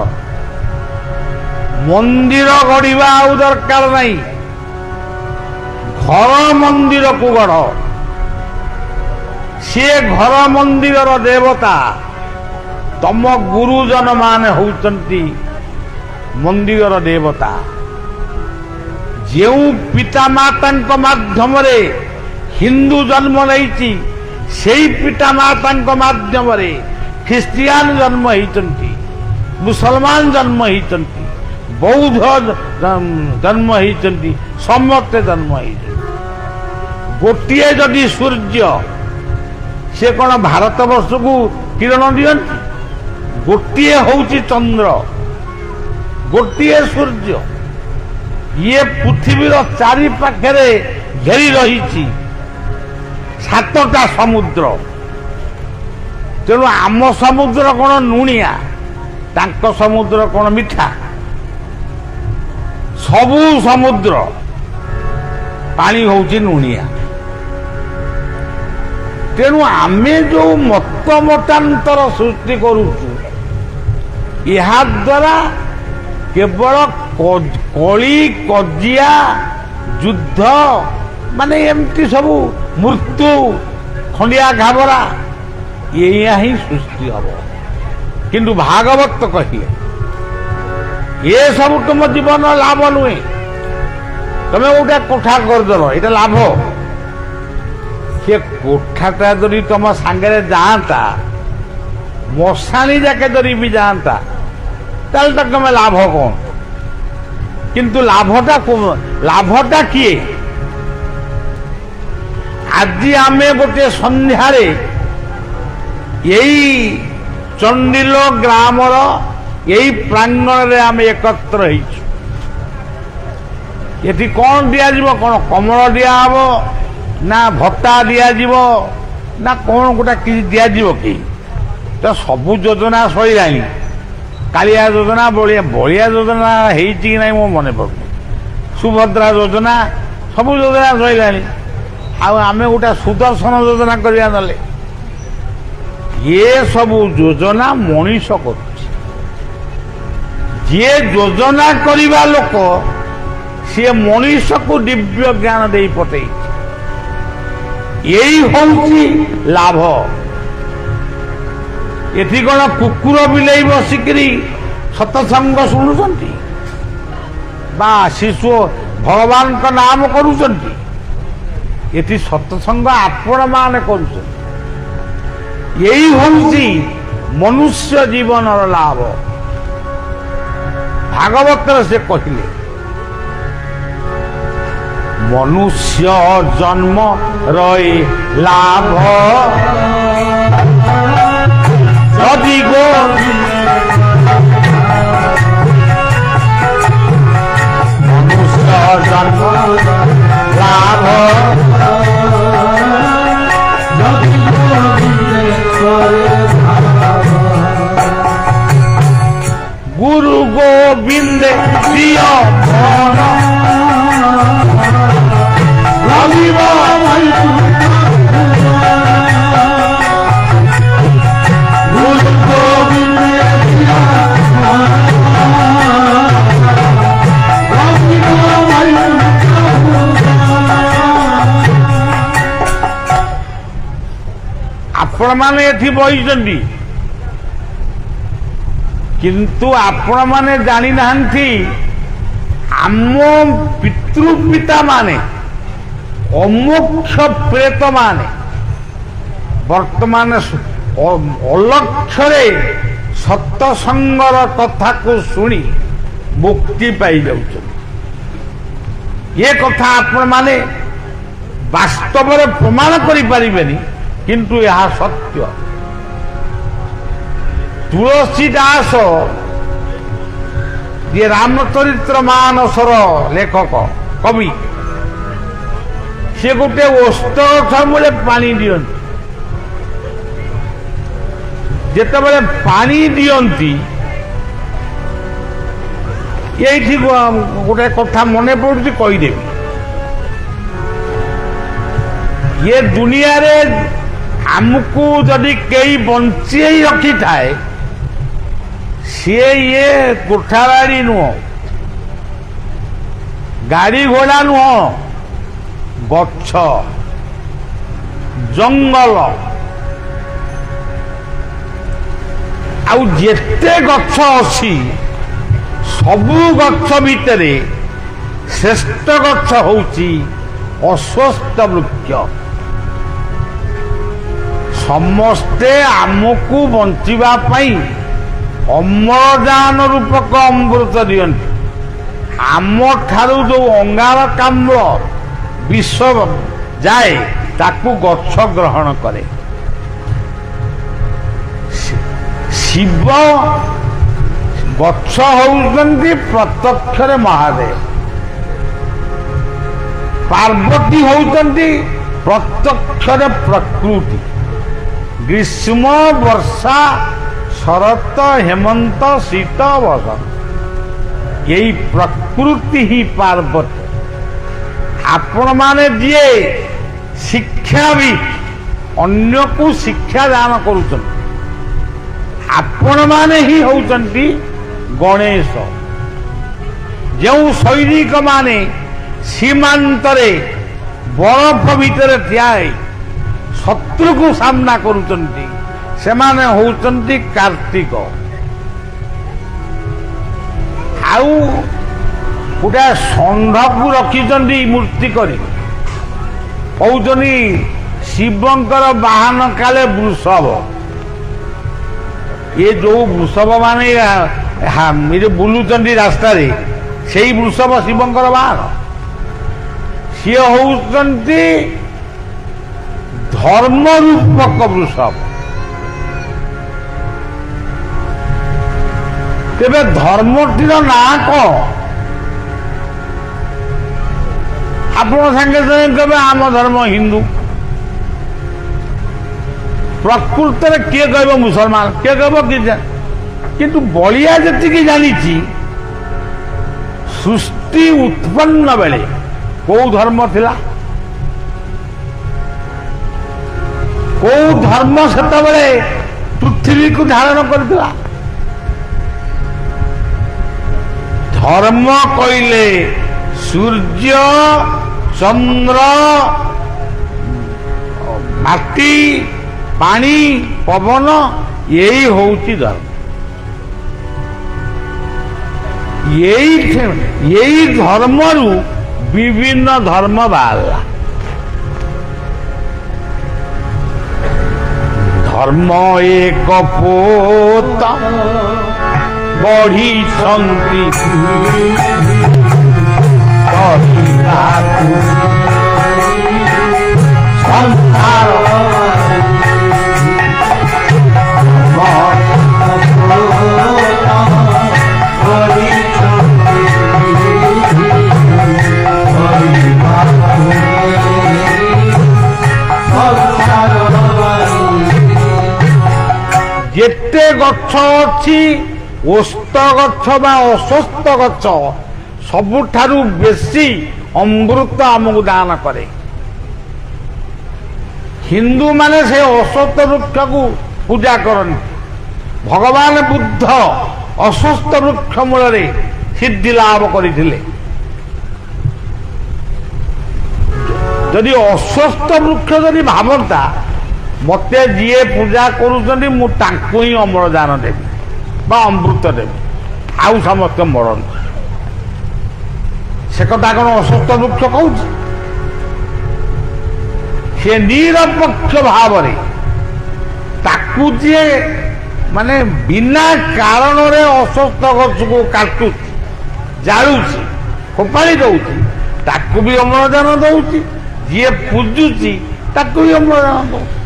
ମନ୍ଦିର ଗଢ଼ିବା ଆଉ ଦରକାର ନାହିଁ, ଘର ମନ୍ଦିରକୁ ଗଢ଼। ସିଏ ଘର ମନ୍ଦିରର ଦେବତା। ତମ ଗୁରୁଜନ ମାନେ ହେଉଛନ୍ତି ମନ୍ଦିରର ଦେବତା। ଯେଉଁ ପିତାମାତାଙ୍କ ମାଧ୍ୟମରେ ହିନ୍ଦୁ ଜନ୍ମ ନେଇଛି, ସେହି ପିତାମାତାଙ୍କ ମାଧ୍ୟମରେ ଖ୍ରୀଷ୍ଟିଆନ ଜନ୍ମ ହେଇଛନ୍ତି, ମୁସଲମାନ ଜନ୍ମ ହେଇଛନ୍ତି, ବୌଦ୍ଧ ଜନ୍ମ ହେଇଛନ୍ତି, ସମସ୍ତେ ଜନ୍ମ ହେଇଛନ୍ତି। ଗୋଟିଏ ଯଦି ସୂର୍ଯ୍ୟ, ସେ କ'ଣ ଭାରତବର୍ଷକୁ କିରଣ ଦିଅନ୍ତି? ଗୋଟିଏ ହେଉଛି ଚନ୍ଦ୍ର, ଗୋଟିଏ ସୂର୍ଯ୍ୟ। ଇଏ ପୃଥିବୀର ଚାରି ପାଖରେ ଘେରି ରହିଛି 7ଟା ସମୁଦ୍ର। ତେଣୁ ଆମ ସମୁଦ୍ର କ'ଣ ଲୁଣିଆ, ତାଙ୍କ ସମୁଦ୍ର କ'ଣ ମିଠା? ସବୁ ସମୁଦ୍ର ପାଣି ହେଉଛି ଲୁଣିଆ। ତେଣୁ ଆମେ ଯେଉଁ ମତମତାନ୍ତର ସୃଷ୍ଟି କରୁଛୁ, ଏହାଦ୍ୱାରା କେବଳ କଳି କଜିଆ ଯୁଦ୍ଧ, ମାନେ ଏମିତି ସବୁ ମୃତ୍ୟୁ, ଖଣ୍ଡିଆ ଘାବରା, ଏଇଆ ହିଁ ସୃଷ୍ଟି ହବ। କିନ୍ତୁ ଭାଗବତ କହିଲେ ଏସବୁ ତୁମ ଜୀବନ ଲାଭ ନୁହେଁ। ତମେ ଗୋଟେ କୋଠା କରିଦେଲ, ଏଇଟା ଲାଭ। ସେ କୋଠାଟା ଯଦି ତମ ସାଙ୍ଗରେ ଯାଆନ୍ତା, ମଶାଣି ଯାକେ ଯଦି ବି ଯାଆନ୍ତା, ତାହେଲେ ତ ତମେ ଲାଭ କ'ଣ? କିନ୍ତୁ ଲାଭଟା କିଏ? ଆଜି ଆମେ ଗୋଟେ ସନ୍ଧ୍ୟାରେ ଏଇ ଚଣ୍ଡିଲ ଗ୍ରାମର ଏଇ ପ୍ରାଙ୍ଗଣରେ ଆମେ ଏକତ୍ର ହେଇଛୁ। ଏଠି କ'ଣ ଦିଆଯିବ? କ'ଣ କମଳ ଦିଆହବ, ନା ଭତ୍ତା ଦିଆଯିବ, ନା କ'ଣ ଗୋଟେ କିଛି ଦିଆଯିବ କି? ତ ସବୁ ଯୋଜନା ସରିଲାଣି। କାଳିଆ ଯୋଜନା, ବଳିଆ ଯୋଜନା ହେଇଛି କି ନାହିଁ ମୋ ମନେ ପଡ଼ୁନି, ସୁଭଦ୍ରା ଯୋଜନା, ସବୁ ଯୋଜନା ସରିଲାଣି। ଆଉ ଆମେ ଗୋଟେ ସୁଦର୍ଶନ ଯୋଜନା କରିବା ନହେଲେ? ଏ ସବୁ ଯୋଜନା ମଣିଷ କରୁଛି। ଯିଏ ଯୋଜନା କରିବା ଲୋକ, ସିଏ ମଣିଷକୁ ଦିବ୍ୟ ଜ୍ଞାନ ଦେଇ ପଠେଇଛି। ଏଇ ହଉଛି ଲାଭ। ଏଠି କ'ଣ କୁକୁର ବିଲେଇ ବସିକିରି ସତସଙ୍ଗ ଶୁଣୁଛନ୍ତି, ବା ଶିଶୁ ଭଗବାନଙ୍କ ନାମ କରୁଛନ୍ତି? ଏଠି ସତସଙ୍ଗ ଆପଣ ମାନେ କରୁଛନ୍ତି। ଏଇ ହେଉଛି ମନୁଷ୍ୟ ଜୀବନର ଲାଭ। ଭାଗବତରେ ସେ କହିଲେ, ମନୁଷ୍ୟ ଜନ୍ମ ରହି ଲାଭ ଯଦି ଗো ମନୁଷ୍ୟ ଜନ୍ମ ଲାଭ গুরু গোবিন্দে প্রিয় মন রবিব গুরু গোবিন্দে ଆପଣମାନେ ଏଠି ବସିଛନ୍ତି, କିନ୍ତୁ ଆପଣମାନେ ଜାଣିନାହାନ୍ତି ଆମ ପିତୃପିତା ମାନେ, ଅମୋକ୍ଷ ପ୍ରେତ ମାନେ ବର୍ତ୍ତମାନ ଅଲକ୍ଷରେ ସତସଙ୍ଗର କଥାକୁ ଶୁଣି ମୁକ୍ତି ପାଇଯାଉଛନ୍ତି। ଏ କଥା ଆପଣମାନେ ବାସ୍ତବରେ ପ୍ରମାଣ କରିପାରିବେନି, କିନ୍ତୁ ଏହା ସତ୍ୟ। ତୁଳସୀ ଦାସ, ଯିଏ ରାମଚରିତ୍ର ମାନସର ଲେଖକ କବି, ସେ ଗୋଟେ ଓସ୍ତ ଗଛ ମୂଳେ ପାଣି ଦିଅନ୍ତି। ଯେତେବେଳେ ପାଣି ଦିଅନ୍ତି, ଏଇଠି ଗୋଟେ କଥା ମନେ ପଡୁଛି, କହିଦେବି। ये दुनिया रे हमको जदि कई बंचेई रखी थाए सी ये कोठाबाड़ी नुह गाड़ी घोड़ा नुह गछ जंगल आउ जेते गछ अछि सबु गछ भितरे श्रेष्ठ गछ होउची अश्वत्थ वृक्ष। समस्ते आमको बंचिबा पाई अम्लजान रूपक अमृत दियंती आम ठारू जो अंगारकाम्ल विष जाए ताकू गछ ग्रहण करे। शिव गछ होउचंती प्रत्यक्षरे महादेव, पार्वती होउचंती प्रत्यक्षरे प्रकृति। ग्रीष्म वर्षा शरत हेमंत शीत वसंत यही प्रकृति ही पार्वती। आपण माने दिए शिक्षा भी अन्य को शिक्षा दान करुछन आपण माने ही होउचंती गणेश। जो सैनिक माने सीमांतरे बरफ भितर ठियाई शत्रु को सामना करुचंती से माने होउचंती कार्तिक। आउ गोटे षंढ को रखिचंती मूर्ति करी कहउचनी शिवंकर वाहन काले वृषभ। ये जो वृषभ माने ये बुलुचंती रास्ता रे सेई वृषभ शिवंकर वाहन। सी होउचंती धर्म रूपक वृषभ। तेबे धर्मटीर ना कौन आप सांगे कहे आम धर्म हिंदू प्रकृत में किए कह मुसलमान किए कह किंतु बलिया जी जानी सृष्टि उत्पन्न बेले कौ धर्म थिला कौ धर्म सेतबेले पृथ्वी को धारण करथिला। धर्म कहले सूर्य चंद्र माटी पानी पवन यही होउची धर्म। यही धर्म रु विभिन्न धर्म बाहला। धर्म एक पोत बढ़ी संति संसार जेते गछ अच्छी ओस्त गछ बा अस्वस्थ गछ सबुठारु बेसी अमृत आमको दान करे। हिंदू माने से अस्वस्थ वृक्ष को पूजा करती। भगवान बुद्ध अस्वस्थ वृक्ष मूल सिद्धि लाभ करथिले। जदि अस्वस्थ वृक्ष जदि भावता मते जीए पूजा करुचंदी मु तांको ही अम्लजान देवी बा अमृत देवी आउ समस्त मरण से कथा कौन अस्वस्थ वृक्ष कहूँ से निरपेक्ष भाव ताकू जी माने बिना कारण रे अस्वस्थ गछ को काटू जालुची फोपाड़ी दउची ताकू भी अम्लजान दउची जी पूजुची ताकू भी अम्लजान दउची।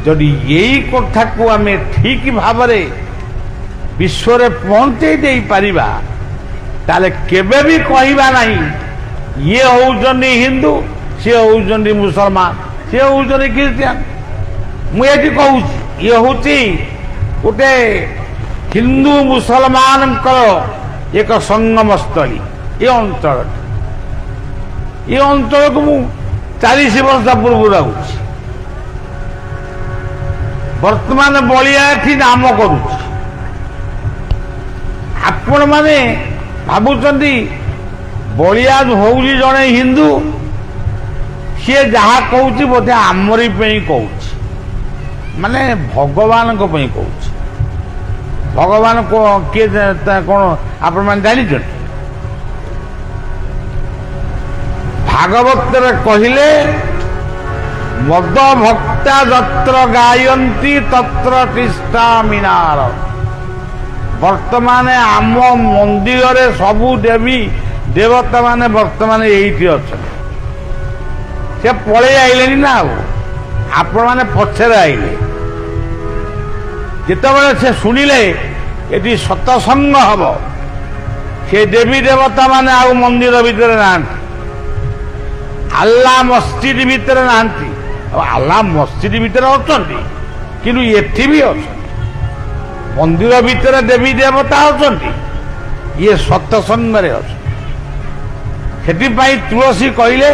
जदि यही कथा को आम ठीक भाव विश्व पहुंचे दे पारिबा ताले केबे भी कहवा नहीं ये होउचंदी हिंदू सी होउचंदी मुसलमान सी होउचंदी क्रिश्चियन। मुझे कहूँ ये हूँ गोटे हिंदू मुसलमान एक संगम स्थली ये अंचल को 40 ବର୍ଷ ପୂର୍ବରୁ ଆଉଛି। ବର୍ତ୍ତମାନ ବଳିଆ ଏଠି ନାମ କରୁଛି। ଆପଣମାନେ ଭାବୁଛନ୍ତି ବଳିଆ ହଉଛି ଜଣେ ହିନ୍ଦୁ, ସିଏ ଯାହା କହୁଛି ବୋଧେ ଆମରି ପାଇଁ କହୁଛି, ମାନେ ଭଗବାନଙ୍କ ପାଇଁ କହୁଛି। ଭଗବାନ କିଏ କ'ଣ ଆପଣମାନେ ଜାଣିଛନ୍ତି? ଭାଗବତରେ କହିଲେ ମଦ ଭକ୍ତା ଯତ୍ର ଗାୟନ୍ତି ତତ୍ର ତିଷ୍ଠାମିନାର। ବର୍ତ୍ତମାନ ଆମ ମନ୍ଦିରରେ ସବୁ ଦେବୀ ଦେବତା ମାନେ ବର୍ତ୍ତମାନ ଏଇଠି ଅଛନ୍ତି। ସେ ପଳେଇ ଆଇଲେଣି ନା, ଆଉ ଆପଣମାନେ ପଛରେ ଆଇଲେ। ଯେତେବେଳେ ସେ ଶୁଣିଲେ ଏଠି ସତସଙ୍ଗ ହବ, ସେ ଦେବୀ ଦେବତା ମାନେ ଆଉ ମନ୍ଦିର ଭିତରେ ନାହାନ୍ତି, ଆଲ୍ଲା ମସଜିଦ ଭିତରେ ନାହାନ୍ତି। ଆଲ୍ଲା ମସଜିଦ ଭିତରେ ଅଛନ୍ତି, କିନ୍ତୁ ଏଠି ବି ଅଛନ୍ତି। ମନ୍ଦିର ଭିତରେ ଦେବୀ ଦେବତା ଅଛନ୍ତି, ଇଏ ସତସଙ୍ଗରେ ଅଛନ୍ତି। ସେଥିପାଇଁ ତୁଳସୀ କହିଲେ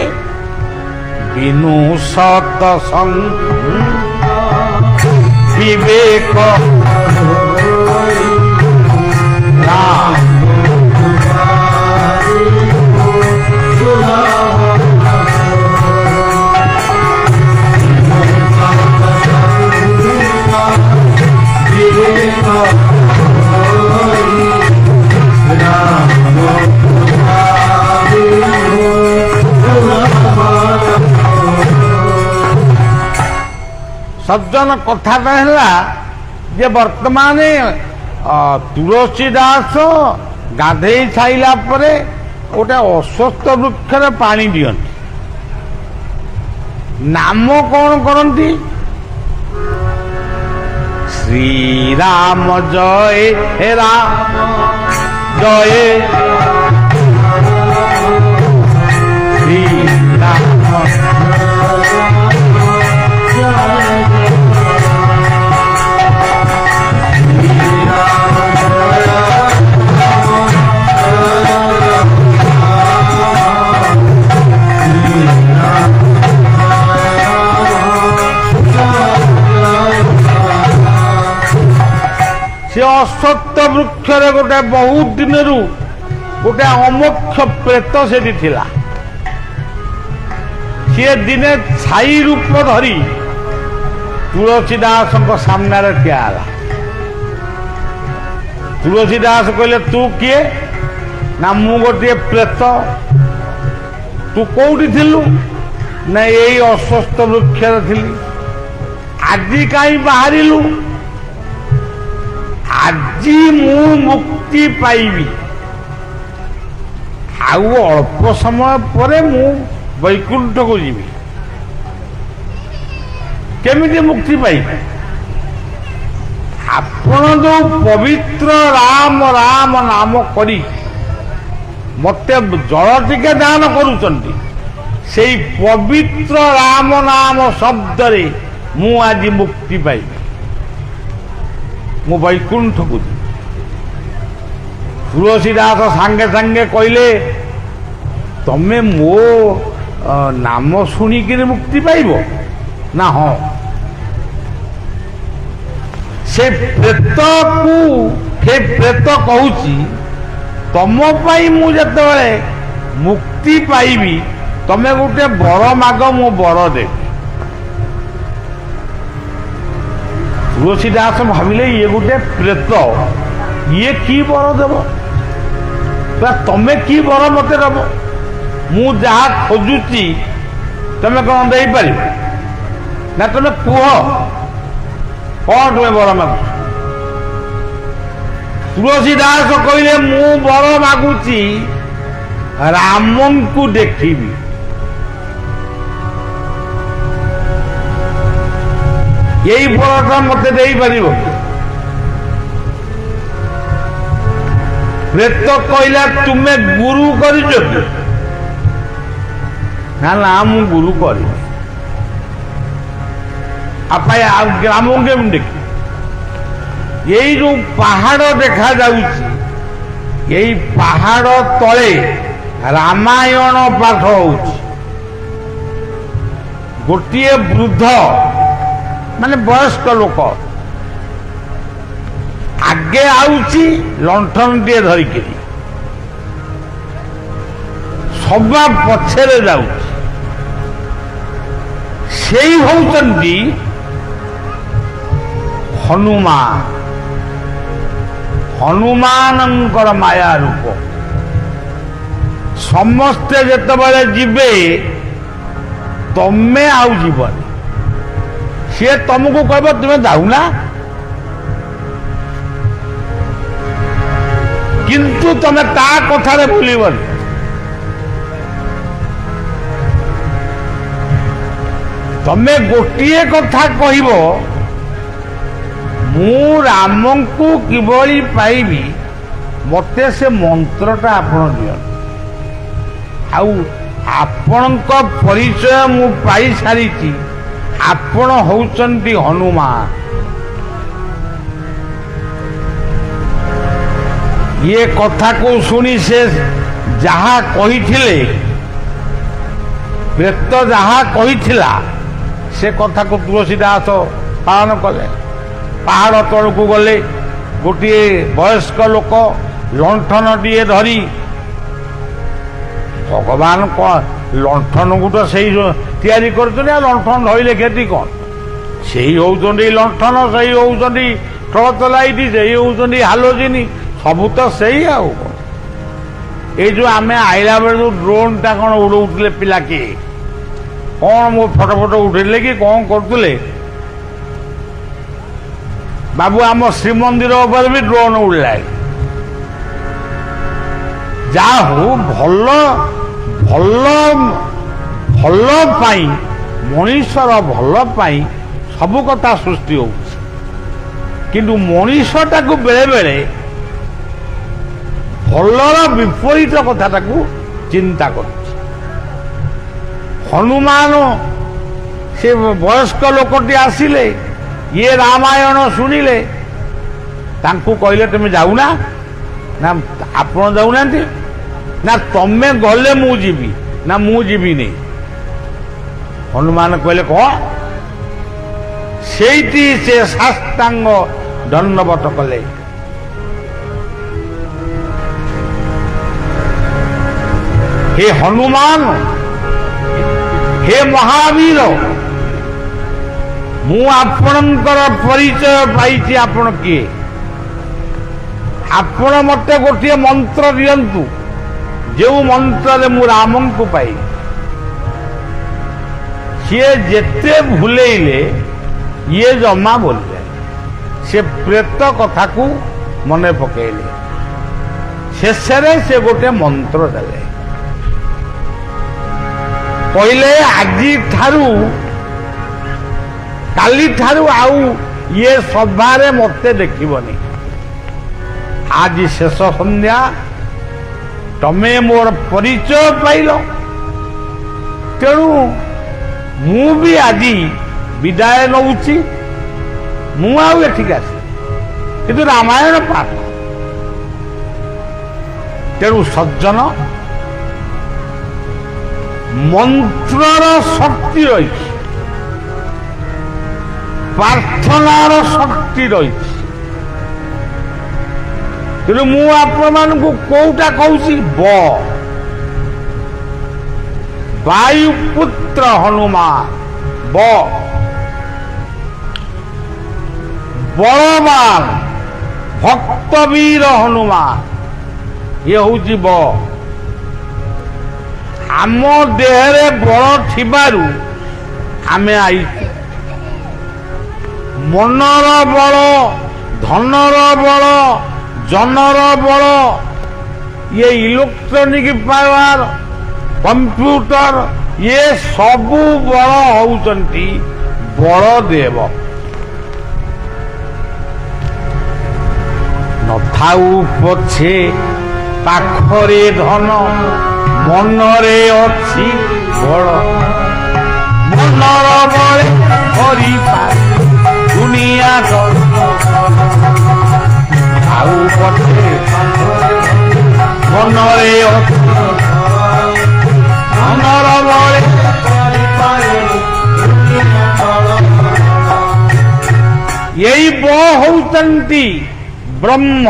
ବିନୁ ସତସଙ୍ଗ ବିବେକ ସଜ୍ଜନ କଥାଟା ହେଲା ଯେ ବର୍ତ୍ତମାନ ତୁଳସୀ ଦାସ ଗାଧେଇ ସାଇଲା ପରେ ଗୋଟେ ଅଶ୍ୱତ୍ଥ ବୃକ୍ଷରେ ପାଣି ଦିଅନ୍ତି। ନାମ କ'ଣ କରନ୍ତି? ଶ୍ରୀରାମ ଜୟ ହେ ରାମ ଜୟ ଶ୍ରୀରାମ। ସେ ଅଶ୍ୱତ୍ଥ ବୃକ୍ଷରେ ଗୋଟେ ବହୁତ ଦିନରୁ ଗୋଟେ ଅମୋକ୍ଷ ପ୍ରେତ ସେଠି ଥିଲା। ସିଏ ଦିନେ ଛାଇ ରୂପ ଧରି ତୁଳସୀ ଦାସଙ୍କ ସାମ୍ନାରେ ଠିଆ ହେଲା। ତୁଳସୀ ଦାସ କହିଲେ, ତୁ କିଏ? ନା ମୁଁ ଗୋଟିଏ ପ୍ରେତ। ତୁ କୋଉଠି ଥିଲୁ? ନା ଏଇ ଅଶ୍ୱତ୍ଥ ବୃକ୍ଷରେ ଥିଲି। ଆଜି କାହିଁ ବାହାରିଲୁ? ଆଜି ମୁଁ ମୁକ୍ତି ପାଇବି, ଆଉ ଅଳ୍ପ ସମୟ ପରେ ମୁଁ ବୈକୁଣ୍ଠକୁ ଯିବି। କେମିତି ମୁକ୍ତି ପାଇବି? ଆପଣ ଯୋଉ ପବିତ୍ର ରାମ ରାମ ନାମ କରି ମତେ ଜଳ ଟିକେ ଦାନ କରୁଛନ୍ତି, ସେଇ ପବିତ୍ର ରାମ ନାମ ଶବ୍ଦରେ ମୁଁ ଆଜି ମୁକ୍ତି ପାଇବି, ମୁଁ ବୈକୁଣ୍ଠକୁ ଯିବି। ତୁଳସୀ ଦାସ ସାଙ୍ଗେ ସାଙ୍ଗେ କହିଲେ, ତମେ ମୋ ନାମ ଶୁଣିକିରି ମୁକ୍ତି ପାଇବ? ନା ହଁ। ସେ ପ୍ରେତ କହୁଛି, ତମ ପାଇଁ ମୁଁ ଯେତେବେଳେ ମୁକ୍ତି ପାଇବି, ତମେ ଗୋଟେ ବର ମାଗ, ମୁଁ ବର ଦେବି। ତୁଳସୀ ଦାସ ଭାବିଲେ, ଇଏ ଗୋଟେ ପ୍ରେତ, ଇଏ କି ବର ଦେବ? ତମେ କି ବର ମତେ ଦେବ? ମୁଁ ଯାହା ଖୋଜୁଛି ତମେ କ'ଣ ଦେଇପାରିବ? ନା ତମେ କୁହ କ'ଣ ତୁମେ ବର ମାଗୁଛ? ତୁଳସୀ ଦାସ କହିଲେ, ମୁଁ ବର ମାଗୁଛି ରାମଙ୍କୁ ଦେଖିବି। ଏଇ ବରଟା ମତେ ଦେଇପାରିବ? ପ୍ରେତ କହିଲା, ତୁମେ ଗୁରୁ କରିଛ? ନା ନା, ମୁଁ ଗୁରୁ କରିବି। ଆଉ ଗ୍ରାମ କେମିତି ଦେଖି? ଏଇ ଯୋଉ ପାହାଡ ଦେଖାଯାଉଛି, ଏଇ ପାହାଡ ତଳେ ରାମାୟଣ ପାଠ ହଉଛି। ଗୋଟିଏ ବୃଦ୍ଧ ମାନେ ବୟସ୍କ ଲୋକ ଆଗେ ଆଉଛି ଲଣ୍ଠନଟିଏ ଧରିକିରି, ସବା ପଛରେ ଯାଉଛି। ସେଇ ହଉଛନ୍ତି ହନୁମାନ, ହନୁମାନଙ୍କର ମାୟା ରୂପ। ସମସ୍ତେ ଯେତେବେଳେ ଯିବେ ତମେ ଆଉ ଯିବନି, ସିଏ ତମକୁ କହିବ ତୁମେ ଯାଉନା, କିନ୍ତୁ ତମେ ତା କଥାରେ ଭୁଲିବନି। ତମେ ଗୋଟିଏ କଥା କହିବ, ମୁଁ ରାମଙ୍କୁ କିଭଳି ପାଇବି, ମତେ ସେ ମନ୍ତ୍ରଟା ଆପଣ ଦିଅନ୍ତୁ। ଆଉ ଆପଣଙ୍କ ପରିଚୟ ମୁଁ ପାଇସାରିଛି, ଆପଣ ହଉଛନ୍ତି ହନୁମାନ। ଇଏ କଥାକୁ ଶୁଣି ସେ ଯାହା କହିଥିଲେ, ପ୍ରେତ ଯାହା କହିଥିଲା, ସେ କଥାକୁ ତୁଳସୀଦାସ ପାଳନ କଲେ। ପାହାଡ଼ ତଳକୁ ଗଲେ, ଗୋଟିଏ ବୟସ୍କ ଲୋକ ଲଣ୍ଠନଟିଏ ଧରି, ଭଗବାନ କଣ ଲଣ୍ଠନକୁ ତ ସେଇ ତିଆରି କରୁଛନ୍ତି, ଆଉ ଲଣ୍ଠନ ଧଇଲେ କ୍ଷତି କଣ? ସେଇ ହଉଛନ୍ତି ଲଣ୍ଠନ, ସେଇ ହଉଛନ୍ତି ଟର୍ଚ୍ଚ ଲାଇଟ୍, ସେଇ ହଉଛନ୍ତି ହାଲୋଜିନ, ସବୁ ତ ସେଇ। ଆଉ କଣ ଏଇ ଯୋଉ ଆମେ ଆଇଲା ବେଳେ ଯୋଉ ଡ୍ରୋନଟା କଣ ଉଡଉଥିଲେ ପିଲା କିଏ, କଣ ମୋ ଫଟୋ ଉଠେଇଲେ କି କଣ କରୁଥିଲେ? ବାବୁ ଆମ ଶ୍ରୀମନ୍ଦିର ଉପରେ ବି ଡ୍ରୋନ ଉଡ଼ିଲାଣି। ଯାହା ହଉ ଭଲ ଭଲ ଭଲ ପାଇଁ, ମଣିଷର ଭଲ ପାଇଁ ସବୁ କଥା ସୃଷ୍ଟି ହଉଛି, କିନ୍ତୁ ମଣିଷଟାକୁ ବେଳେ ବେଳେ ଭଲର ବିପରୀତ କଥାଟାକୁ ଚିନ୍ତା କରୁଛି। ହନୁମାନ ସେ ବୟସ୍କ ଲୋକଟି ଆସିଲେ, ଇଏ ରାମାୟଣ ଶୁଣିଲେ, ତାଙ୍କୁ କହିଲେ ତମେ ଯାଉନା, ନା ଆପଣ ଯାଉନାହାନ୍ତି, ନା ତମେ ଗଲେ ମୁଁ ଯିବି, ନା ମୁଁ ଯିବିନି। ହନୁମାନ କହିଲେ କଣ? ସେଇଠି ସେ ସାଷ୍ଟାଙ୍ଗ ଦଣ୍ଡବତ କଲେ। हे हनुमान, हे महावीर, मु आपणकर परिचय पाई। आपण किए? आपण मते गोटे मंत्र दियंतु, जो मंत्र मु रामन को पाई। सी जेते भूलेले ये जमा बोलिले, से प्रेत कथा को मने पकेले। शेषे से गोटे मंत्र देले, कहले आजी ठारू काली ठारू आउ ये सभारे मते देखिबनी। आज शेष संध्या तमे मोर परिचय पाइल, तेणु मु भी आज विदाय नौची। मु आउ एठिक आसी किंतु रामायण पाठ। तेणु सज्जन, मंत्रर शक्ति रही, प्रार्थनार शक्ति रही। तेणु मु आपण को कोटा कहूँ, वायुपुत्र हनुमान, बलवान भक्तवीर हनुमान, ये हूँ आम देहरे बल थिबारु आमे आई। मनर बल, धनर बल, जनर बल, ये इलेक्ट्रॉनिक पावर, कंप्यूटर, ये सबू बल होउचंती बलदेव। नथाऊ पछे पाखरे धन, मनरे अच्छी बल। मनर बले हरि पाए दुनिया आउ पछे मनरे अच्छी, मनर बले ହେଉଛନ୍ତି ବ୍ରହ୍ମ,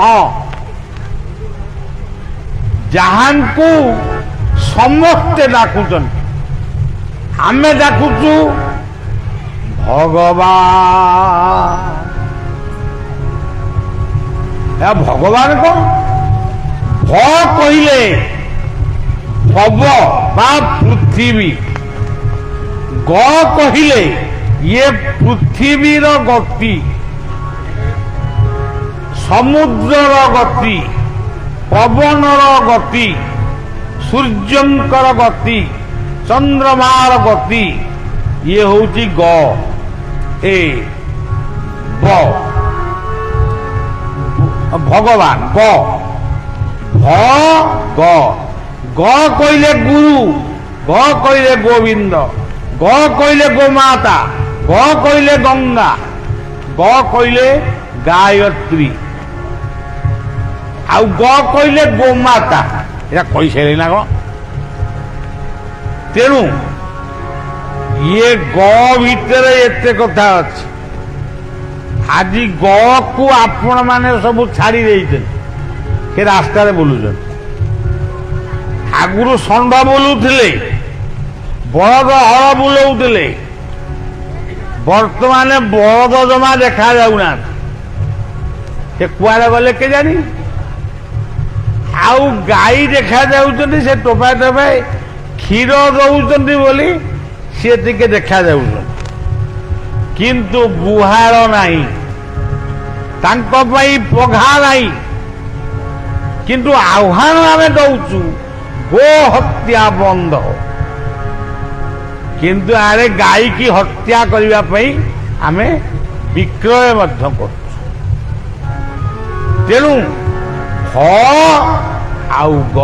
ଯାହାଙ୍କୁ ସମସ୍ତେ ଡାକୁଛନ୍ତି। ଆମେ ଡାକୁଛୁ ଭଗବାନ। ଏ ଭଗବାନ କଣ? ଭ କହିଲେ ଭବ ବା ପୃଥିବୀ, ଗ କହିଲେ ଇଏ ପୃଥିବୀର ଗତି, ସମୁଦ୍ରର ଗତି, ପବନର ଗତି, ସୂର୍ଯ୍ୟଙ୍କର ଗତି, ଚନ୍ଦ୍ରମାର ଗତି, ଇଏ ହଉଛି ଗ। ଏ ବ ଭଗବାନ ଗ, ଭ ଗ। ଗ କହିଲେ ଗୁରୁ, ଗ କହିଲେ ଗୋବିନ୍ଦ, ଗ କହିଲେ ଗୋମାତା, ଗ କହିଲେ ଗଙ୍ଗା, ଗ କହିଲେ ଗାୟତ୍ରୀ, ଆଉ ଗ କହିଲେ ଗୋମାତା। ଏଟା କହିସାରିଲେ ନା କଣ? ତେଣୁ ଇଏ ଗ ଭିତରେ ଏତେ କଥା ଅଛି। ଆଜି ଗ କୁ ଆପଣ ମାନେ ସବୁ ଛାଡି ଦେଇଛନ୍ତି, ସେ ରାସ୍ତାରେ ବୁଲୁଛନ୍ତି। ଆଗରୁ ଷଣ୍ଢ ବୁଲୁଥିଲେ, ବଳଦ ହଳ ବୁଲଉଥିଲେ, ବର୍ତ୍ତମାନ ବଳଦ ଜମା ଦେଖା ଯାଉନାହାନ୍ତି। ସେ କୁଆଡେ ଗଲେ କେଜାଣି? ଆଉ ଗାଈ ଦେଖା ଯାଉଛନ୍ତି, ସେ ଟୋପା ଟୋପା କ୍ଷୀର ଦଉଛନ୍ତି ବୋଲି ସିଏ ଟିକେ ଦେଖା ଯାଉଛନ୍ତି, କିନ୍ତୁ ଗୁହାଳ ନାହିଁ, ତାଙ୍କ ପାଇଁ ପଘା ନାହିଁ। କିନ୍ତୁ ଆହ୍ୱାନ ଆମେ ଦଉଛୁ ଗୋ ହତ୍ୟା ବନ୍ଦ, କିନ୍ତୁ ଆରେ ଗାଈକି ହତ୍ୟା କରିବା ପାଇଁ ଆମେ ବିକ୍ରୟ ମଧ୍ୟ କରୁଛୁ। ତେଣୁ ହ ଆଉ ଗ,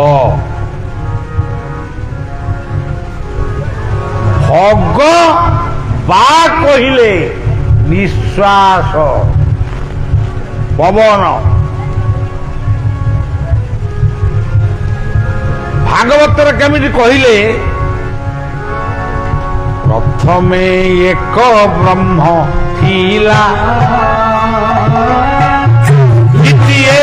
ଭଗ ବା କହିଲେ ନିଶ୍ୱାସ, ପବନ। ଭାଗବତରେ କେମିତି କହିଲେ, ପ୍ରଥମେ ଏକ ବ୍ରହ୍ମ ଥିଲା, ଦ୍ୱିତୀୟ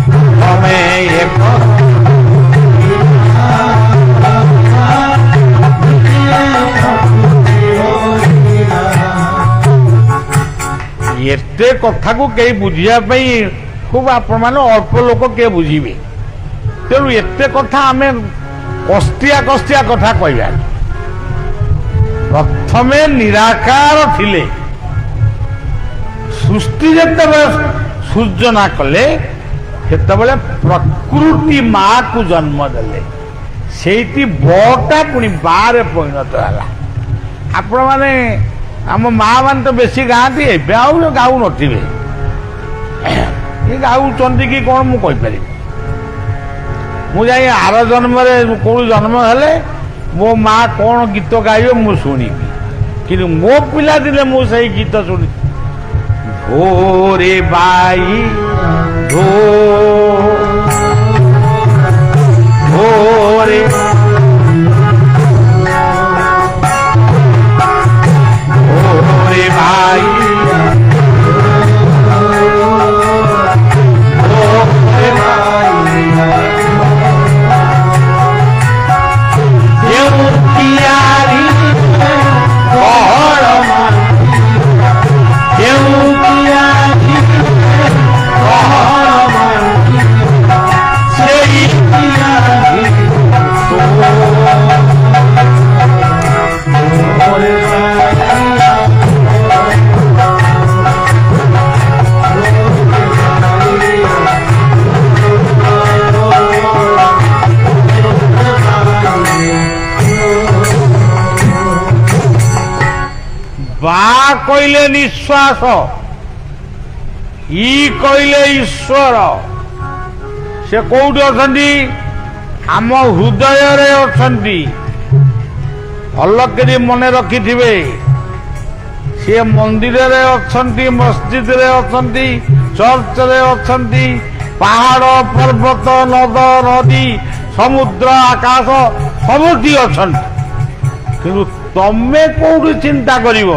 ପ୍ରଥମେ ଏକ ଏତେ କଥାକୁ କେହି ବୁଝିବା ପାଇଁ ଖୁବ ଆପଣମାନେ ଅଳ୍ପ ଲୋକ କିଏ ବୁଝିବେ। ତେଣୁ ଏତେ କଥା ଆମେ କଷ୍ଟିଆ କଷ୍ଟିଆ କଥା କହିବା। ପ୍ରଥମେ ନିରାକାର ଥିଲେ, ସୃଷ୍ଟି ଯେତେବେଳେ ସୃଜନା କଲେ ସେତେବେଳେ ପ୍ରକୃତି ମାକୁ ଜନ୍ମ ଦେଲେ, ସେଇଠି ବଟା ପୁଣି ବାରେ ପରିଣତ ହେଲା। ଆପଣମାନେ ଆମ ମା ମାନେ ତ ବେଶୀ ଗାଆନ୍ତି, ଏବେ ଆଉ ଗାଉ ନଥିବେ, ଏ ଗାଉଛନ୍ତି କି କଣ ମୁଁ କହିପାରିବି। ମୁଁ ଯାଇ ଆର ଜନ୍ମରେ କୋଉ ଜନ୍ମ ହେଲେ ମୋ ମା କଣ ଗୀତ ଗାଇବ ମୁଁ ଶୁଣିବି, କିନ୍ତୁ ମୋ ପିଲାଦିନେ ମୁଁ ସେଇ ଗୀତ ଶୁଣି, ଭୋରେ ବାଇ ଭୋ ଭୋରେ ভোরে ভাই ভোরে ভাই কেউটিয়ারি বড় মান, কেউটিয়ারি বড় মান, সেই টিয়ারি ভোরে ବା କହିଲେ ନିଶ୍ୱାସ, ଇ କହିଲେ ଈଶ୍ୱର। ସେ କୋଉଠି ଅଛନ୍ତି? ଆମ ହୃଦୟରେ ଅଛନ୍ତି। ଭଲ କରି ମନେ ରଖିଥିବେ, ସିଏ ମନ୍ଦିରରେ ଅଛନ୍ତି, ମସଜିଦରେ ଅଛନ୍ତି, ଚର୍ଚ୍ଚରେ ଅଛନ୍ତି, ପାହାଡ଼ ପର୍ବତ ନଦ ନଦୀ ସମୁଦ୍ର ଆକାଶ ସବୁଠି ଅଛନ୍ତି, କିନ୍ତୁ ତମେ କୋଉଠି ଚିନ୍ତା କରିବ?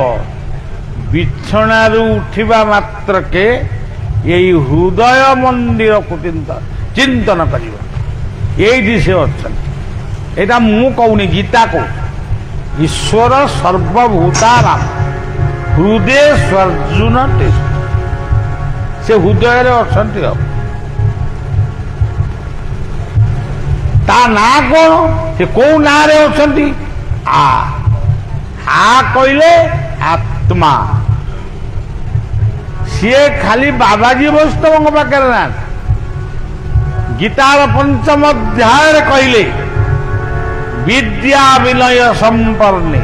ବିଛଣାରୁ ଉଠିବା ମାତ୍ରକେ ଏଇ ହୃଦୟ ମନ୍ଦିରକୁ ଚିନ୍ତନ କରିବ। ଏଇଠି ସେ ଅଛନ୍ତି। ଏଇଟା ମୁଁ କହୁନି, ଗୀତା କହୁଛି। ଈଶ୍ୱର ସର୍ବଭୂତାନାଂ ହୃଦୟ ସ୍ୱର୍ଜୁନ ତିଷ୍ଠ। ସେ ହୃଦୟରେ ଅଛନ୍ତି। ଆଉ ତା ନାଁ କଣ? ସେ କୋଉ ନାଁରେ ଅଛନ୍ତି? କହିଲେ ଆତ୍ମା। ସିଏ ଖାଲି ବାବାଜୀ ବୈଷ୍ଣବଙ୍କ ପାଖରେ ନାହାନ୍ତି। ଗୀତାର 5ମ ଅଧ୍ୟାୟରେ କହିଲେ ବିଦ୍ୟା ବିନୟ ସମ୍ପନ୍ନେ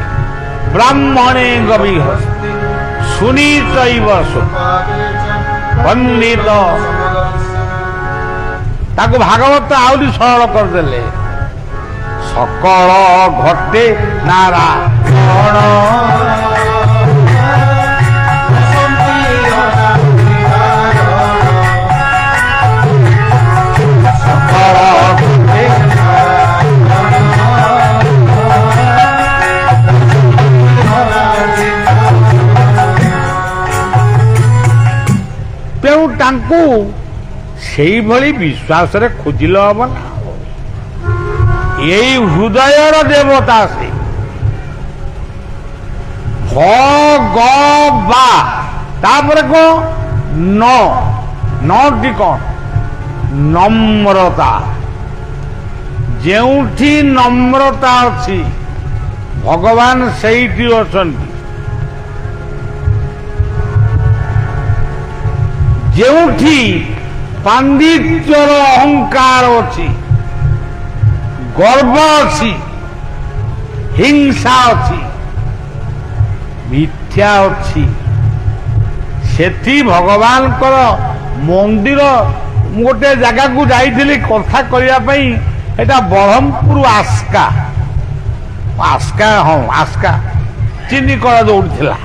ବ୍ରାହ୍ମଣେ ଗଭୀରସ୍ତେ ସୁନୀଚୈବ ପଣ୍ଡିତ। ତାକୁ ଭାଗବତ ଆହୁରି ସରଳ କରିଦେଲେ। ସକଳ ଘଟେ ନାରାୟଣ ସକଳ ଘଟେ ତେଣୁ ତାଙ୍କୁ ସେଇଭଳି ବିଶ୍ୱାସରେ ଖୋଜିଲେ ହବ ନା। ଏଇ ହୃଦୟର ଦେବତା ସେ। ଭଗବା ତାପରେ କଣ? ନଟି କଣ? ନମ୍ରତା। ଯେଉଁଠି ନମ୍ରତା ଅଛି ଭଗବାନ ସେଇଠି ଅଛନ୍ତି। ଯେଉଁଠି ପାଣ୍ଡିତ୍ୟର ଅହଙ୍କାର ଅଛି, ଗର୍ବ ଅଛି, ହିଂସା ଅଛି, ମିଥ୍ୟା ଅଛି, ସେଠି ଭଗବାନଙ୍କର ମନ୍ଦିର। ମୁଁ ଗୋଟେ ଜାଗାକୁ ଯାଇଥିଲି କଥା କରିବା ପାଇଁ। ଏଟା ବ୍ରହ୍ମପୁର ଆସ୍କା। ଆସ୍କା ଚିନି କଳା ଦୌଡ଼ିଥିଲା।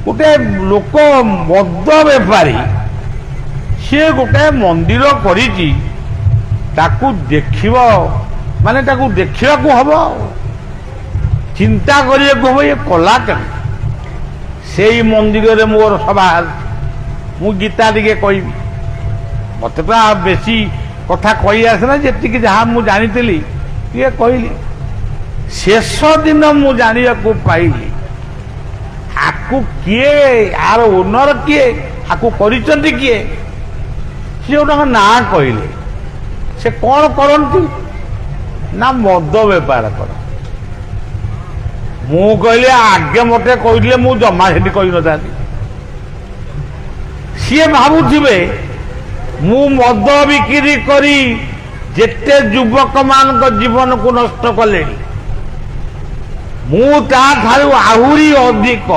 ଗୋଟେ ଲୋକ ମଦ ବେପାରୀ, ସିଏ ଗୋଟେ ମନ୍ଦିର କରିଛି। ତାକୁ ଦେଖିବ ମାନେ ତାକୁ ଦେଖିବାକୁ ହବ, ଚିନ୍ତା କରିବାକୁ ହବ ଇଏ କଲା କେମିତି। ସେଇ ମନ୍ଦିରରେ ମୋର ସଭା। ମୁଁ ଗୀତା ଟିକେ କହିବି। ମତେ ତ ବେଶୀ କଥା କହି ଆସେନା, ଯେତିକି ଯାହା ମୁଁ ଜାଣିଥିଲି ଟିକେ କହିଲି। ଶେଷ ଦିନ ମୁଁ ଜାଣିବାକୁ ପାଇଲି ଆକୁ କିଏ, ଆର ଓନର କିଏ, ଆକୁ କରିଛନ୍ତି କିଏ। ସେ ତାଙ୍କ ନାଁ କହିଲେ। ସେ କଣ କରନ୍ତି ନା ମଦ ବେପାର କର। ମୁଁ କହିଲି ଆଗେ ମତେ କହିଥିଲେ ମୁଁ ଜମା ସେଠି କହିନଥାନ୍ତି। ସିଏ ଭାବୁଥିବେ ମୁଁ ମଦ ବିକ୍ରି କରି ଯେତେ ଯୁବକ ମାନଙ୍କ ଜୀବନକୁ ନଷ୍ଟ କଲେଣି, ମୁଁ ତାଠାରୁ ଆହୁରି ଅଧିକ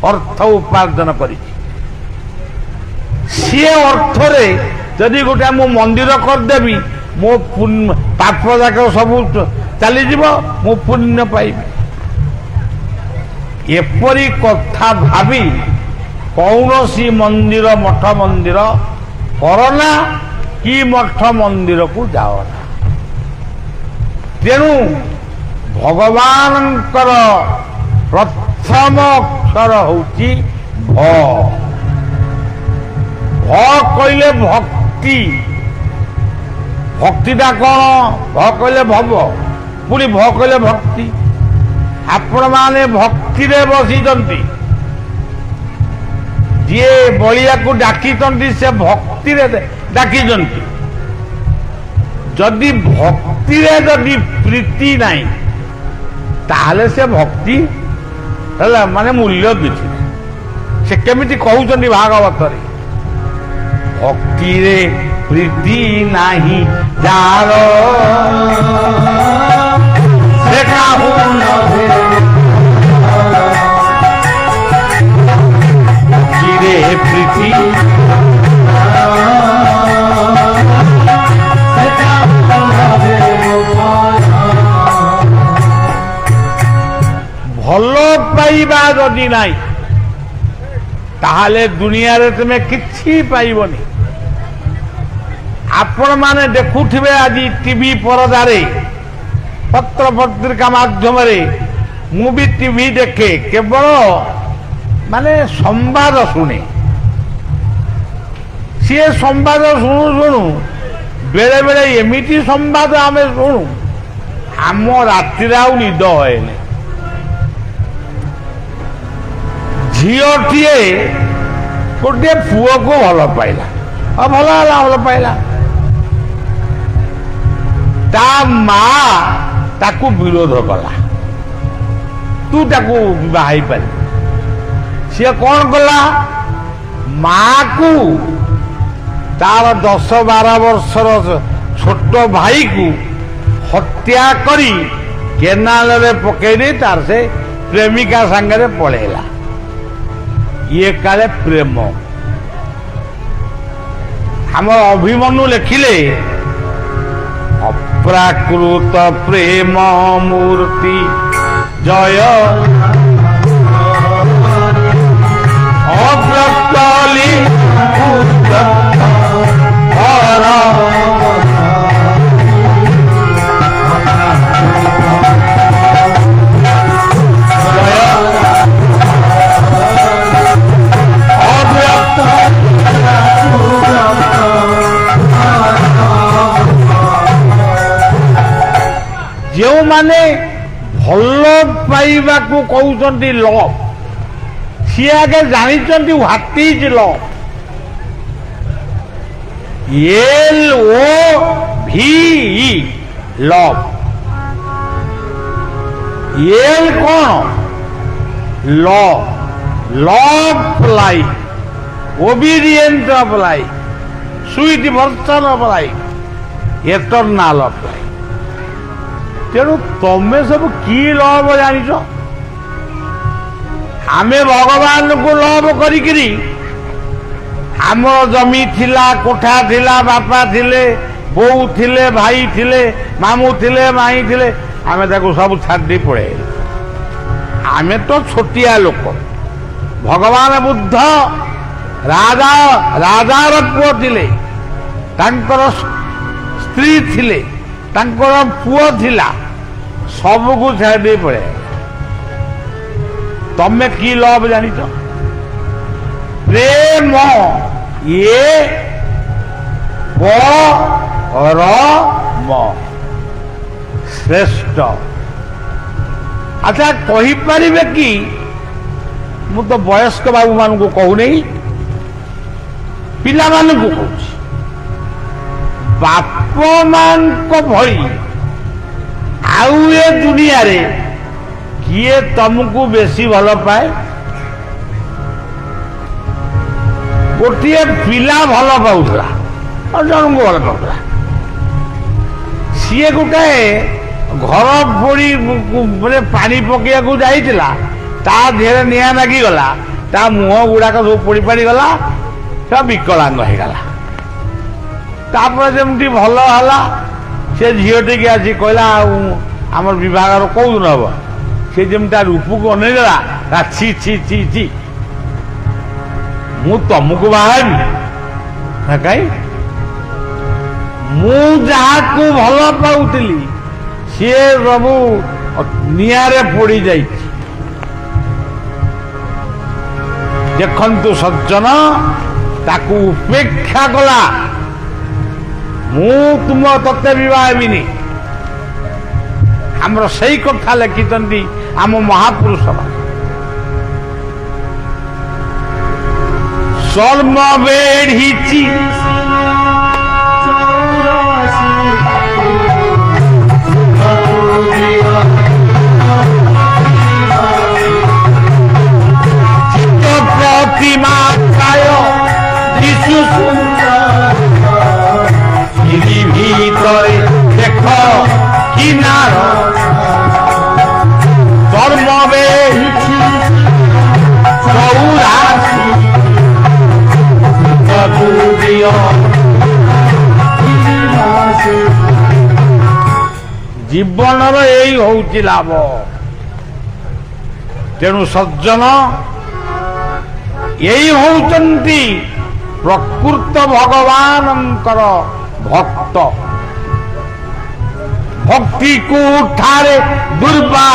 ଅର୍ଥ ଉପାର୍ଜନ କରିଛି। ସିଏ ଅର୍ଥରେ ଯଦି ଗୋଟେ ମୁଁ ମନ୍ଦିର କରିଦେବି, ମୋ ପାପ ଯାକ ସବୁ ଚାଲିଯିବ, ମୁଁ ପୁଣ୍ୟ ପାଇବି। ଏପରି କଥା ଭାବି କୌଣସି ମନ୍ଦିର, ମଠ ମନ୍ଦିର କରନା କି ମଠ ମନ୍ଦିରକୁ ଯାଅନା। ତେଣୁ ଭଗବାନଙ୍କର ପ୍ରଥମ ଅକ୍ଷର ହଉଛି ଭ। ଭ କହିଲେ ଭକ୍ତି। ଭକ୍ତିଟା କଣ? ଭ କହିଲେ ଭବ, ପୁଣି ଭ କହିଲେ ଭକ୍ତି। ଆପଣମାନେ ଭକ୍ତିରେ ବସିଛନ୍ତି। ଯିଏ ବଳିଆକୁ ଡାକିଛନ୍ତି ସେ ଭକ୍ତିରେ ଡାକିଛନ୍ତି। ଯଦି ଭକ୍ତିରେ ଯଦି ପ୍ରୀତି ନାହିଁ, ତାହେଲେ ସେ ଭକ୍ତି ହେଲା ମାନେ ମୂଲ୍ୟ କିଛି ନାହିଁ। ସେ କେମିତି କହୁଛନ୍ତି ଭାଗବତରେ, ଭକ୍ତିରେ ପ୍ରୀତି ନାହିଁ ଯାର ସେ କାହୁ ଭକ୍ତିରେ ପ୍ରୀତି ଭଲ ପାଇବା ଯଦି ନାହିଁ, ତାହେଲେ ଦୁନିଆରେ ତୁମେ କିଛି ପାଇବନି। ଆପଣମାନେ ଦେଖୁଥିବେ ଆଜି ଟିଭି ପରଦାରେ, ପତ୍ର ପତ୍ରିକା ମାଧ୍ୟମରେ ମୁଁ ବି ଟିଭି ଦେଖେ, କେବଳ ମାନେ ସମ୍ବାଦ ଶୁଣେ। ସିଏ ସମ୍ବାଦ ଶୁଣୁ ଶୁଣୁ ବେଳେ ବେଳେ ଏମିତି ସମ୍ବାଦ ଆମେ ଶୁଣୁ ଆମ ରାତିରେ ଆଉ ନିଦ ହଏନି। ଝିଅଟିଏ ଗୋଟିଏ ପୁଅକୁ ଭଲ ପାଇଲା, ଭଲ ହେଲା, ଭଲ ପାଇଲା। ତା ମା ତାକୁ ବିରୋଧ କଲା, ତୁ ତାକୁ ବିବାହ ହେଇପାରିବୁ। ସିଏ କଣ କଲା, ମାକୁ ତାର 10-12 ବର୍ଷର ଛୋଟ ଭାଇକୁ ହତ୍ୟା କରି କେନାଲରେ ପକେଇ ଦେଇ ତାର ସେ ପ୍ରେମିକା ସାଙ୍ଗରେ ପଳେଇଲା। ଇଏ କାଳେ ପ୍ରେମ। ଆମର ଅଭିମନ୍ୟୁ ଲେଖିଲେ, ଅପ୍ରାକୃତ ପ୍ରେମ ମୂର୍ତ୍ତି ଜୟ ଅବ୍ରତଲି ଯେଉଁମାନେ ଭଲ ପାଇବାକୁ କହୁଛନ୍ତି ଲଭ୍, ସିଏ ଆଗେ ଜାଣିଛନ୍ତି what is love. LOVE love. L କଣ? Love, love life, obedient of life, sweet version of life, eternal of life. ତେଣୁ ତମେ ସବୁ କି ଲଭ୍ ଜାଣିଛ? ଆମେ ଭଗବାନଙ୍କୁ ଲଭ୍ କରିକିରି ଆମର ଜମି ଥିଲା, କୋଠା ଥିଲା, ବାପା ଥିଲେ, ବୋଉ ଥିଲେ, ଭାଇ ଥିଲେ, ମାମୁଁ ଥିଲେ, ମାଇଁ ଥିଲେ, ଆମେ ତାକୁ ସବୁ ଛାଡ଼ି ପଳେଇଲୁ। ଆମେ ତ ଛୋଟିଆ ଲୋକ। ଭଗବାନ ବୁଦ୍ଧ ରାଜାର ପୁଅ ଥିଲେ, ତାଙ୍କର ସ୍ତ୍ରୀ ଥିଲେ, ତାଙ୍କର ପୁଅ ଥିଲା, ସବୁକୁ ଛାଡ଼ି ପଳେଇଲେ। ତମେ କି ଲଭ୍ ଜାଣିଛ? ପ୍ରେମ ଇଏ ପରମ ଶ୍ରେଷ୍ଠ। ଆଚ୍ଛା, କହିପାରିବେ କି? ମୁଁ ତ ବୟସ୍କ ବାବୁ ମାନଙ୍କୁ କହୁନି, ପିଲାମାନଙ୍କୁ କହୁଛି, ବାପ ମାଙ୍କ ଭଳି ଆଉ ଏ ଦୁନିଆରେ କିଏ ତମକୁ ବେଶୀ ଭଲ ପାଏ? ଗୋଟିଏ ପିଲା ଭଲ ପାଉଥିଲା, ଜଣଙ୍କୁ ଭଲ ପାଉଥିଲା। ସିଏ ଗୋଟାଏ ଘର ପୋଡ଼ି ପାଣି ପକେଇବାକୁ ଯାଇଥିଲା, ତା ଦେହରେ ନିଆଁ ଲାଗିଗଲା, ତା ମୁହଁ ଗୁଡାକ ସବୁ ପୋଡ଼ି ପାଡ଼ିଗଲା, ସେ ବିକଳାଙ୍ଗ ହେଇଗଲା। ତାପରେ ଯେମିତି ଭଲ ହେଲା, ସେ ଝିଅଟିକି ଆସି କହିଲା, ଆଉ ଆମର ବିବାହର କୋଉଦିନ ହବ? ସେ ଯେମିତି ତା ରୂପକୁ ଅନେଇଦେଲା, ଛି ଛି ଛି ଛି, ମୁଁ ତମକୁ ବାହା ହେବି ନା କାଇଁ? ମୁଁ ଯାହାକୁ ଭଲ ପାଉଥିଲି ସିଏ ସବୁ ନିଆଁରେ ପୋଡ଼ି ଯାଇଛି। ଦେଖନ୍ତୁ ସଜ୍ଜନ, ତାକୁ ଉପେକ୍ଷା କଲା, ମୁଁ ତତେ ବିବାହ ହେବିନି। ଆମର ସେଇ କଥା ଲେଖିଛନ୍ତି ଆମ ମହାପୁରୁଷ। ଚର୍ମ ବେଢ଼ିଛି ପ୍ରତିମା କାୟ ଦିଶୁ ଭିତରେ ଦେଖ কিনার ধর্মবে চৌরাশি জীবনর এই হଉଛି লাভ। তেଣୁ ସଜ୍ଜନ এই ହଉଛନ୍ତି ପ୍ରକୃତ ଭଗବାନଙ୍କର ଭକ୍ତ। ଭକ୍ତିକୁ ଠାରେ ଦୁର୍ବା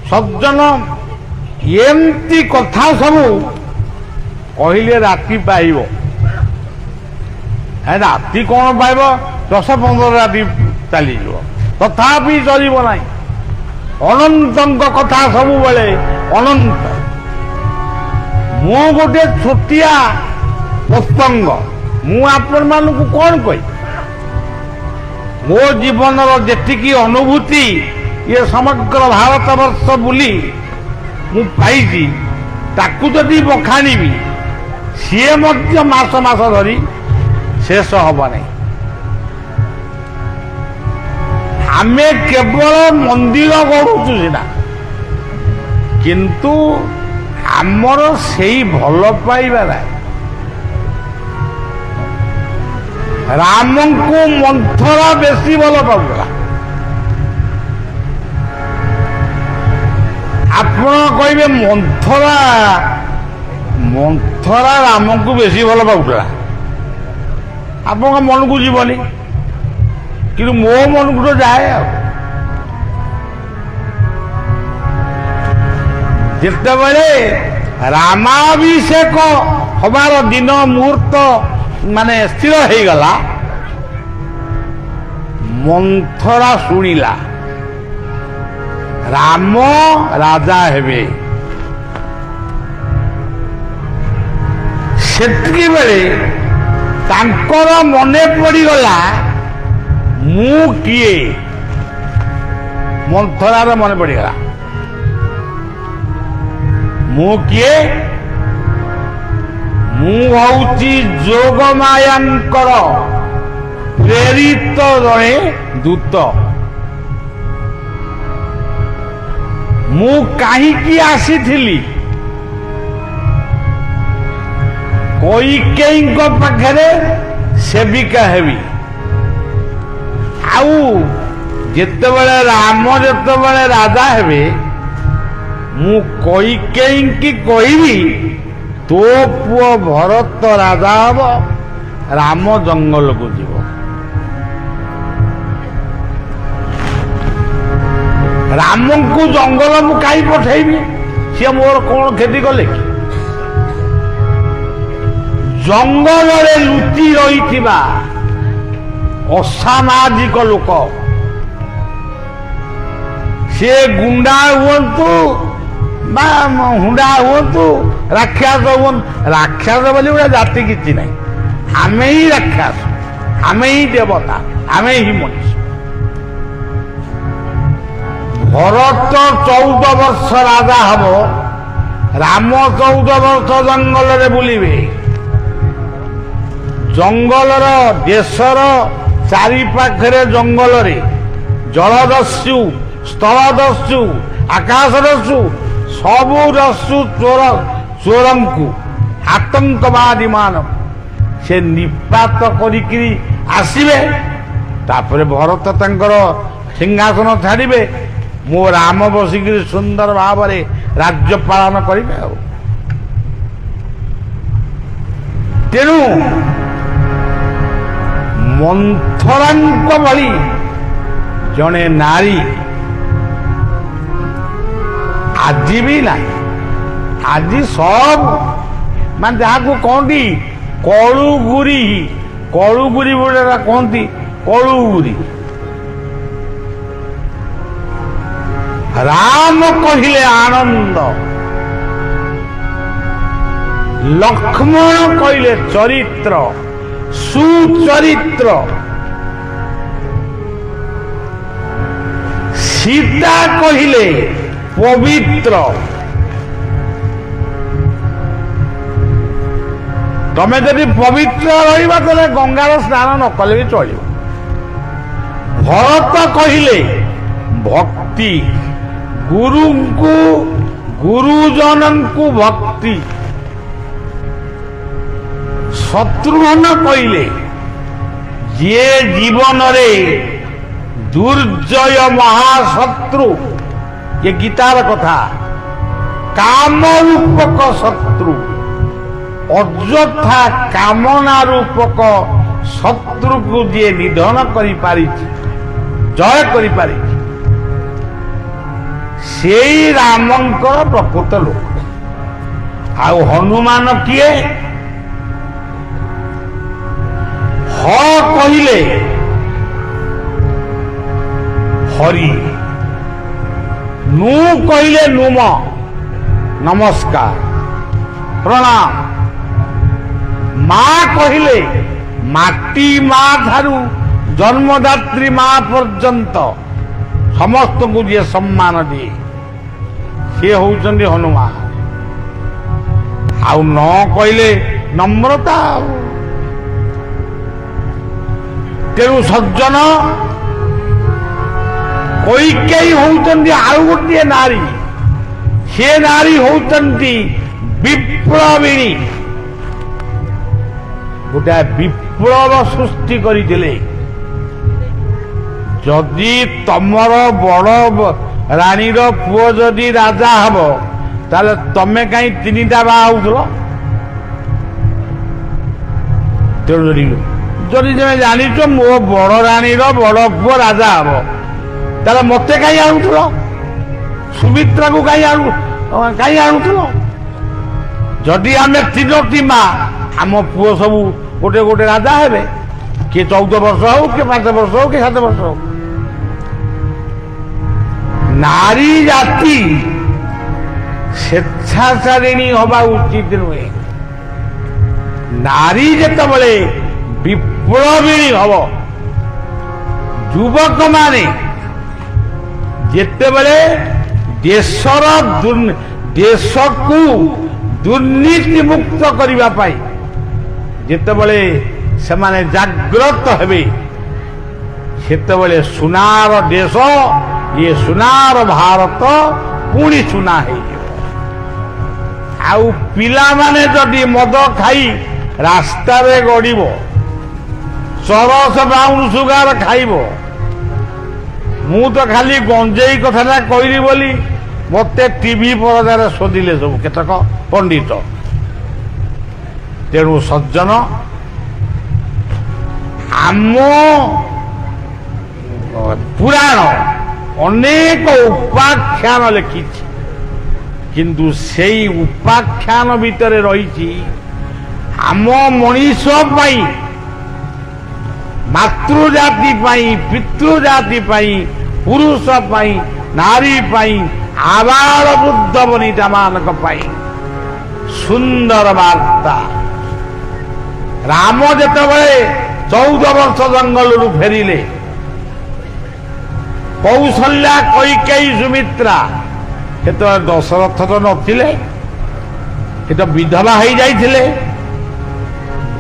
ସଜ୍ଜନ ଏମିତି କଥା ସବୁ କହିଲେ ରାତି ପାଇବ। ରାତି କ'ଣ ପାଇବ? 10-15 ରାତି ଚାଲିଯିବ, ତଥାପି ଚଳିବ ନାହିଁ। ଅନନ୍ତଙ୍କ କଥା ସବୁବେଳେ ଅନନ୍ତ। ମୁଁ ଗୋଟେ ଛୋଟିଆ ପତଙ୍ଗ, ମୁଁ ଆପଣମାନଙ୍କୁ କ'ଣ କହିବି? ମୋ ଜୀବନର ଯେତିକି ଅନୁଭୂତି ये समग्र भारतवर्ष बुली मु पाई ताकू जदि बखाणी सी मास मास धरी शेष हब नहीं। आमे केवल मंदिर गढ़ुचु सीना, किंतु आमर से भल पाइबा राम को मंथरा बेसी भल पाऊला। ଆପଣ କହିବେ ମନ୍ଥରା ରାମଙ୍କୁ ବେଶୀ ଭଲ ପାଉଥିଲା, ଆପଣଙ୍କ ମନକୁ ଯିବନି, କିନ୍ତୁ ମୋ ମନକୁ ତ ଯାଏ। ଆଉ ଯେତେବେଳେ ରାମାଭିଷେକ ହବାର ଦିନ ମୁହୂର୍ତ୍ତ ମାନେ ସ୍ଥିର ହେଇଗଲା, ମନ୍ଥରା ଶୁଣିଲା ରାମ ରାଜା ହେବେ। ସେତିକି ବେଳେ ତାଙ୍କର ମନେ ପଡ଼ିଗଲା ମୁଁ କିଏ। ମନ୍ଥରାର ମନେ ପଡ଼ିଗଲା ମୁଁ କିଏ। ମୁଁ ହଉଛି ଯୋଗମାୟାଙ୍କର ପ୍ରେରିତ ଜଣେ ଦୂତ। ମୁଁ କାହିଁକି ଆସିଥିଲି? କୈକେୟୀଙ୍କ ପାଖରେ ସେବିକା ହେବି। ଆଉ ଯେତେବେଳେ ରାମ ଯେତେବେଳେ ରାଜା ହେବେ, ମୁଁ କୈକେୟୀଙ୍କି କହିବି ତୋ ପୁଅ ଭରତ ରାଜା ହବ, ରାମ ଜଙ୍ଗଲକୁ ଯିବ। ରାମଙ୍କୁ ଜଙ୍ଗଲ ମୁଁ କାହିଁ ପଠେଇବି? ସିଏ ମୋର କ'ଣ କ୍ଷତି କଲେ କି? ଜଙ୍ଗଲରେ ଲୁଚି ରହିଥିବା ଅସାମାଜିକ ଲୋକ, ସିଏ ଗୁଣ୍ଡା ହୁଅନ୍ତୁ ବା ହୁଣ୍ଡା ହୁଅନ୍ତୁ, ରାକ୍ଷସ ହୁଅନ୍ତୁ। ରାକ୍ଷସ ବୋଲି ଗୋଟେ ଜାତି କିଛି ନାହିଁ। ଆମେ ହିଁ ରାକ୍ଷସ, ଆମେ ହିଁ ଦେବତା, ଆମେ ହିଁ ମଣିଷ। ଭରତ 14 ବର୍ଷ ରାଜା ହବ, ରାମ 14 ବର୍ଷ ଜଙ୍ଗଲରେ ବୁଲିବେ। ଜଙ୍ଗଲର ଦେଶର ଚାରିପାଖରେ ଜଙ୍ଗଲରେ ଜଳଦସ୍ୟୁ, ସ୍ଥଳଦସ୍ୟୁ, ଆକାଶଦସ୍ୟୁ, ସବୁ ଦସ୍ୟୁ ଚୋରଙ୍କୁ, ଆତଙ୍କବାଦୀ ମାନଙ୍କୁ ସେ ନିପାତ କରିକିରି ଆସିବେ। ତାପରେ ଭରତ ତାଙ୍କର ସିଂହାସନ ଛାଡ଼ିବେ, ମୋ ରାମ ବସିକିରି ସୁନ୍ଦର ଭାବରେ ରାଜ୍ୟ ପାଳନ କରିବେ। ଆଉ ତେଣୁ ମନ୍ଥରାଙ୍କ ଭଳି ଜଣେ ନାରୀ ଆଜି ବି ନାହିଁ। ଆଜି ସବୁ ମାନେ ଯାହାକୁ କହନ୍ତି କଳୁଗୁରି, କଳୁଗୁରି ଗୋଟେ କହନ୍ତି, କଳୁଗୁରି। ରାମ କହିଲେ ଆନନ୍ଦ, ଲକ୍ଷ୍ମଣ କହିଲେ ଚରିତ୍ର, ସୁଚରିତ୍ର। ସୀତା କହିଲେ ପବିତ୍ର। ତମେ ଯଦି ପବିତ୍ର ରହିବ ତାହେଲେ ଗଙ୍ଗାର ସ୍ନାନ ନ କଲେ ବି ଚଳିବ। ଭରତ କହିଲେ ଭକ୍ତି, ଗୁରୁଙ୍କୁ ଗୁରୁଜନଙ୍କୁ ଭକ୍ତି। ଶତ୍ରୁଘ୍ନ କହିଲେ ଯିଏ ଜୀବନରେ ଦୁର୍ଜୟ ମହାଶତ୍ରୁ, ଏ ଗୀତାର କଥା, କାମ ରୂପକ ଶତ୍ରୁ, ଅଯଥା କାମନା ରୂପକ ଶତ୍ରୁକୁ ଯିଏ ନିଧନ କରିପାରିଛି, ଜୟ କରିପାରିଛି, ସେଇ ରାମଙ୍କର ପ୍ରକୃତ ଲୋକ। ଆଉ ହନୁମାନ କିଏ? ହ କହିଲେ ହରି, ନୁ କହିଲେ ନୁମ, ନମସ୍କାର ପ୍ରଣାମ। ମା କହିଲେ ମାଟି ମା ଠାରୁ ଜନ୍ମଦାତ୍ରୀ ମା ପର୍ଯ୍ୟନ୍ତ ସମସ୍ତଙ୍କୁ ଯିଏ ସମ୍ମାନ ଦିଏ ସିଏ ହଉଛନ୍ତି ହନୁମାନ। ଆଉ ନ କହିଲେ ନମ୍ରତା। ତେଣୁ ସଜ୍ଜନ, କୈକେୟୀ ହଉଛନ୍ତି ଆଉ ଗୋଟିଏ ନାରୀ। ସେ ନାରୀ ହଉଛନ୍ତି ବିପ୍ଳବିଣୀ। ଗୋଟାଏ ବିପ୍ଳବ ସୃଷ୍ଟି କରିଥିଲେ। ଯଦି ତମର ବଡ ରାଣୀର ପୁଅ ଯଦି ରାଜା ହବ ତାହେଲେ ତମେ କାହିଁ ତିନିଟା ବାହା ହଉଥିଲ? ତେଣୁ ଯଦି ତମେ ଜାଣିଛ ମୋ ବଡ ରାଣୀର ବଡ ପୁଅ ରାଜା ହବ ତାହେଲେ ମତେ କାହିଁ ଆଣୁଥିଲ? ସୁମିତ୍ରାକୁ କାହିଁ ଆଣୁଥିଲ? ଯଦି ଆମେ ତିନୋଟି ମା, ଆମ ପୁଅ ସବୁ ଗୋଟେ ଗୋଟେ ରାଜା ହେବେ, କିଏ 14 ବର୍ଷ ହଉ, କିଏ 5 ବର୍ଷ ହଉ, କିଏ 7 ବର୍ଷ ହଉ। ନାରୀ ଜାତି ସ୍ୱେଚ୍ଛାଚାରିଣୀ ହବା ଉଚିତ ନୁହେଁ। ନାରୀ ଯେତେବେଳେ ବିପ୍ଳବିଣୀ ହବ, ଯୁବକମାନେ ଯେତେବେଳେ ଦେଶକୁ ଦୁର୍ନୀତି ମୁକ୍ତ କରିବା ପାଇଁ ଯେତେବେଳେ ସେମାନେ ଜାଗ୍ରତ ହେବେ, ସେତେବେଳେ ସୁନାର ଦେଶ, ଇଏ ସୁନାର ଭାରତ ପୁଣି ସୁନା ହେଇଯିବ। ଆଉ ପିଲାମାନେ ଯଦି ମଦ ଖାଇ ରାସ୍ତାରେ ଗଡ଼ିବ, ଚରସ ବ୍ରାଉନ ସୁଗାର ଖାଇବ, ମୁଁ ତ ଖାଲି ଗଞ୍ଜେଇ କଥାଟା କହିଲି ବୋଲି ମତେ ଟିଭି ପରଦାରେ ଶୋଧିଲେ ସବୁ କେତେକ ପଣ୍ଡିତ। ତେଣୁ ସଜ୍ଜନ, ଆମ ପୁରାଣ ଅନେକ ଉପାଖ୍ୟାନ ଲେଖିଛି, କିନ୍ତୁ ସେଇ ଉପାଖ୍ୟାନ ଭିତରେ ରହିଛି ଆମ ମଣିଷ ପାଇଁ, ମାତୃଜାତି ପାଇଁ, ପିତୃଜାତି ପାଇଁ, ପୁରୁଷ ପାଇଁ, ନାରୀ ପାଇଁ, ଆବାଳ ବୃଦ୍ଧ ବନିତା ମାନଙ୍କ ପାଇଁ ସୁନ୍ଦର ବାର୍ତ୍ତା। ରାମ ଯେତେବେଳେ 14 ବର୍ଷ ଜଙ୍ଗଲରୁ ଫେରିଲେ, କୌଶଲ୍ୟା, କୈକେୟୀ, ସୁମିତ୍ରା, ସେତେବେଳେ ଦଶରଥ ତ ନଥିଲେ, ସେ ତ ବିଧବା ହେଇଯାଇଥିଲେ।